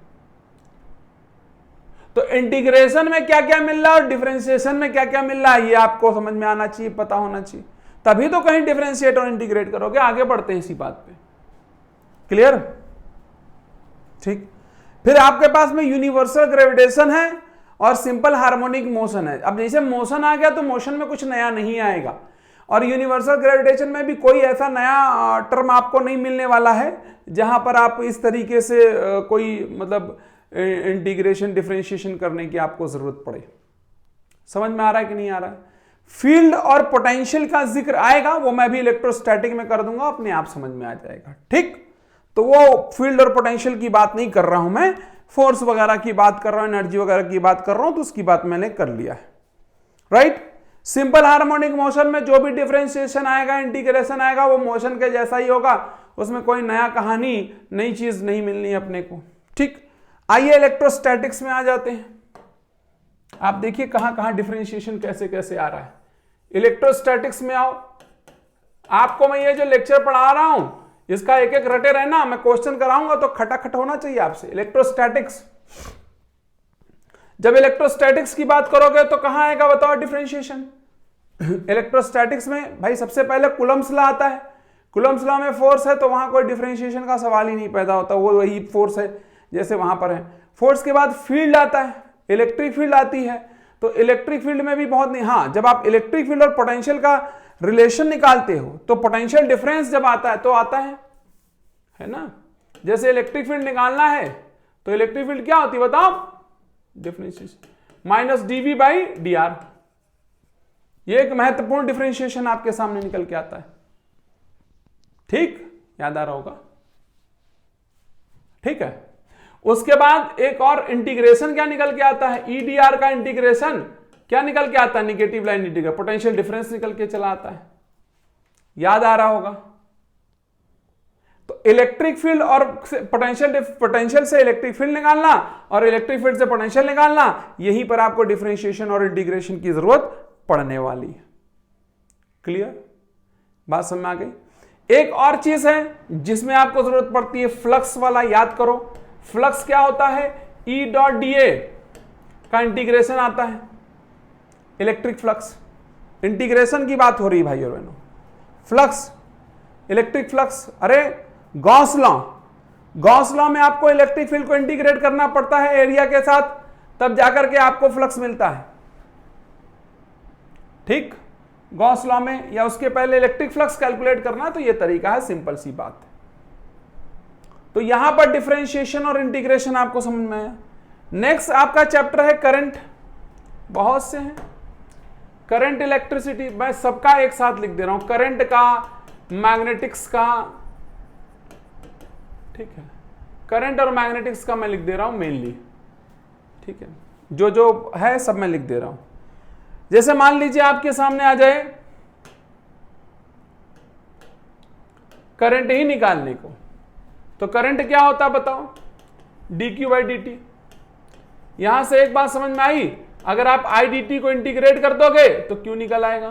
तो इंटीग्रेशन में क्या क्या मिल रहा है और डिफरेंशिएशन में क्या क्या मिल रहा है, ये आपको समझ में आना चाहिए, पता होना चाहिए, तभी तो कहीं डिफरेंशिएट और इंटीग्रेट करोगे। आगे बढ़ते हैं इसी बात पे, क्लियर? ठीक, फिर आपके पास में यूनिवर्सल ग्रेविटेशन है और सिंपल हार्मोनिक मोशन है। अब जैसे मोशन आ गया तो मोशन में कुछ नया नहीं आएगा, और यूनिवर्सल ग्रेविटेशन में भी कोई ऐसा नया टर्म आपको नहीं मिलने वाला है जहां पर आप इस तरीके से कोई मतलब इंटीग्रेशन डिफरेंशिएशन करने की आपको जरूरत पड़े। समझ में आ रहा है कि नहीं आ रहा है? फील्ड और पोटेंशियल का जिक्र आएगा, वो मैं भी इलेक्ट्रोस्टैटिक में कर दूंगा, अपने आप समझ में आ जाएगा। ठीक, तो वो फील्ड और पोटेंशियल की बात नहीं कर रहा हूं मैं, फोर्स वगैरह की बात कर रहा हूं, एनर्जी वगैरह की बात कर रहा हूं, तो उसकी बात मैंने कर लिया है। राइट, सिंपल हार्मोनिक मोशन में जो भी डिफरेंशिएशन आएगा, इंटीग्रेशन आएगा, वो मोशन के जैसा ही होगा, उसमें कोई नया कहानी, नई चीज नहीं मिलनी अपने को। ठीक, आइए इलेक्ट्रोस्टैटिक्स में आ जाते हैं। आप देखिए कहां कहां डिफरेंशिएशन कैसे कैसे आ रहा है। इलेक्ट्रोस्टैटिक्स में आओ, आपको मैं ये जो लेक्चर पढ़ा रहा हूं इसका एक एक रटे रहना, मैं क्वेश्चन कराऊंगा तो खटाखट होना चाहिए आपसे। इलेक्ट्रोस्टैटिक्स, जब इलेक्ट्रोस्टैटिक्स की बात करोगे तो कहां आएगा बताओ डिफरेंशिएशन? इलेक्ट्रोस्टैटिक्स में भाई सबसे पहले कूलम्ब्स लॉ आता है। कूलम्ब्स लॉ में फोर्स है तो वहां कोई डिफरेंशिएशन का सवाल ही नहीं पैदा होता, वो वही फोर्स है जैसे वहां पर है। फोर्स के बाद फील्ड आता है, इलेक्ट्रिक फील्ड आती है, तो इलेक्ट्रिक फील्ड में भी बहुत नहीं, हाँ जब आप इलेक्ट्रिक फील्ड और पोटेंशियल का रिलेशन निकालते हो तो पोटेंशियल डिफरेंस जब आता है तो आता है ना। जैसे इलेक्ट्रिक फील्ड निकालना है तो इलेक्ट्रिक फील्ड क्या होती है बताओ? Differentiation minus d v by d r. ये एक महत्वपूर्ण डिफरेंशिएशन आपके सामने निकल के आता है। ठीक, याद आ रहा होगा। ठीक है, उसके बाद एक और इंटीग्रेशन क्या निकल के आता है? ईडीआर का इंटीग्रेशन क्या निकल के आता है? Negative line integration, potential difference निकल के चला आता है। याद आ रहा होगा। तो इलेक्ट्रिक फील्ड और पोटेंशियल से इलेक्ट्रिक फील्ड निकालना और इलेक्ट्रिक फील्ड से पोटेंशियल निकालना, यहीं पर आपको डिफरेंशिएशन और इंटीग्रेशन की जरूरत पड़ने वाली है। क्लियर, बात समझ में आ गई? एक और चीज है जिसमें आपको जरूरत पड़ती है, फ्लक्स वाला। याद करो फ्लक्स क्या होता है? ई डॉट डी ए का इंटीग्रेशन आता है। इलेक्ट्रिक फ्लक्स, इंटीग्रेशन की बात हो रही है भाई और बहनों, फ्लक्स, इलेक्ट्रिक फ्लक्स, अरे गॉस लॉ में आपको इलेक्ट्रिक फील्ड को इंटीग्रेट करना पड़ता है एरिया के साथ, तब जाकर के आपको फ्लक्स मिलता है। ठीक, गॉस लॉ में या उसके पहले इलेक्ट्रिक फ्लक्स कैलकुलेट करना, तो यह तरीका है, सिंपल सी बात है। तो यहां पर डिफरेंशिएशन और इंटीग्रेशन आपको समझ में आया। नेक्स्ट आपका चैप्टर है करंट, बहुत से हैं, करंट, इलेक्ट्रिसिटी, मैं सबका एक साथ लिख दे रहा हूं, करंट का, मैग्नेटिक्स का, ठीक है, करंट और मैग्नेटिक्स का मैं लिख दे रहा हूं मेनली, ठीक है, जो जो है सब मैं लिख दे रहा हूं। जैसे मान लीजिए आपके सामने आ जाए करंट ही निकालने को, तो करंट क्या होता है बताओ, dq बाई dt। यहां से एक बात समझ में आई, अगर आप i dt को इंटीग्रेट कर दोगे तो क्यों निकल आएगा,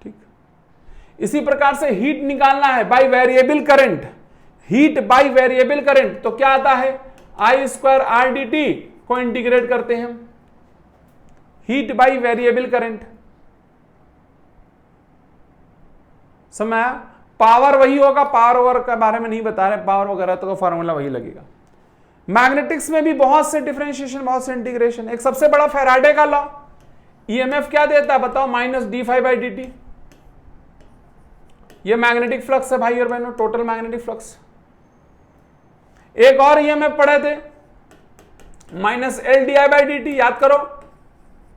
ठीक। इसी प्रकार से हीट निकालना है by variable current, heat by variable current, तो क्या आता है, आई स्क्वायर आर डी टी को इंटीग्रेट करते हैं हम, हीट बाय वेरिएबल करंट। समझ आया, पावर वही होगा, पावर ओवर के बारे में नहीं बता रहे, पावर वगैरह तो फॉर्मूला वही लगेगा। मैग्नेटिक्स में भी बहुत से डिफरेंशिएशन, बहुत से इंटीग्रेशन। एक सबसे बड़ा फैराडे का लॉ, ईएमएफ क्या देता है बताओ, minus d phi by d t. ये मैग्नेटिक फ्लक्स है भाई और बहनों, टोटल मैग्नेटिक फ्लक्स। एक और ईएमएफ पढ़े थे, minus L D I by d T, याद करो,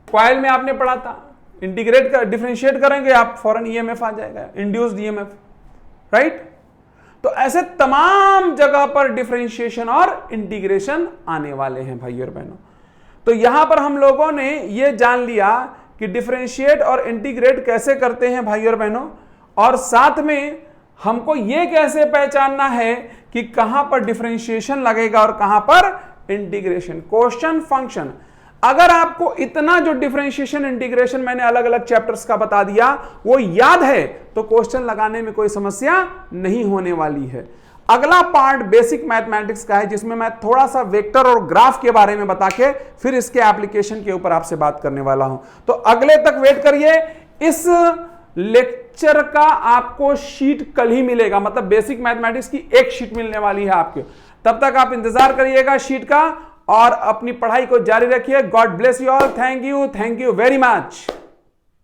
कॉइल में आपने पढ़ा था, इंटीग्रेट कर, डिफरेंशिएट करेंगे आप, फॉरन ईएमएफ आ जाएगा, इंड्यूस्ड ईएमएफ, राइट। तो ऐसे तमाम जगह पर डिफरेंशिएशन और इंटीग्रेशन आने वाले हैं भाई और बहनों। तो यहां पर हम लोगों ने यह जान लिया कि डिफरेंशिएट और इंटीग्रेट कैसे करते हैं भाई और बहनों, और साथ में हमको यह कैसे पहचानना है कि कहां पर डिफरेंशिएशन लगेगा और कहां पर इंटीग्रेशन। क्वेश्चन फंक्शन, अगर आपको इतना जो डिफरेंशिएशन इंटीग्रेशन मैंने अलग अलग चैप्टर्स का बता दिया वो याद है, तो क्वेश्चन लगाने में कोई समस्या नहीं होने वाली है। अगला पार्ट बेसिक मैथमेटिक्स का है, जिसमें मैं थोड़ा सा वेक्टर और ग्राफ के बारे में बता के फिर इसके एप्लीकेशन के ऊपर आपसे बात करने वाला हूं। तो अगले तक वेट करिए। इस लेक्चर का आपको शीट कल ही मिलेगा, मतलब बेसिक मैथमेटिक्स की एक शीट मिलने वाली है आपको। तब तक आप इंतजार करिएगा शीट का और अपनी पढ़ाई को जारी रखिए। God bless you all, thank you very much.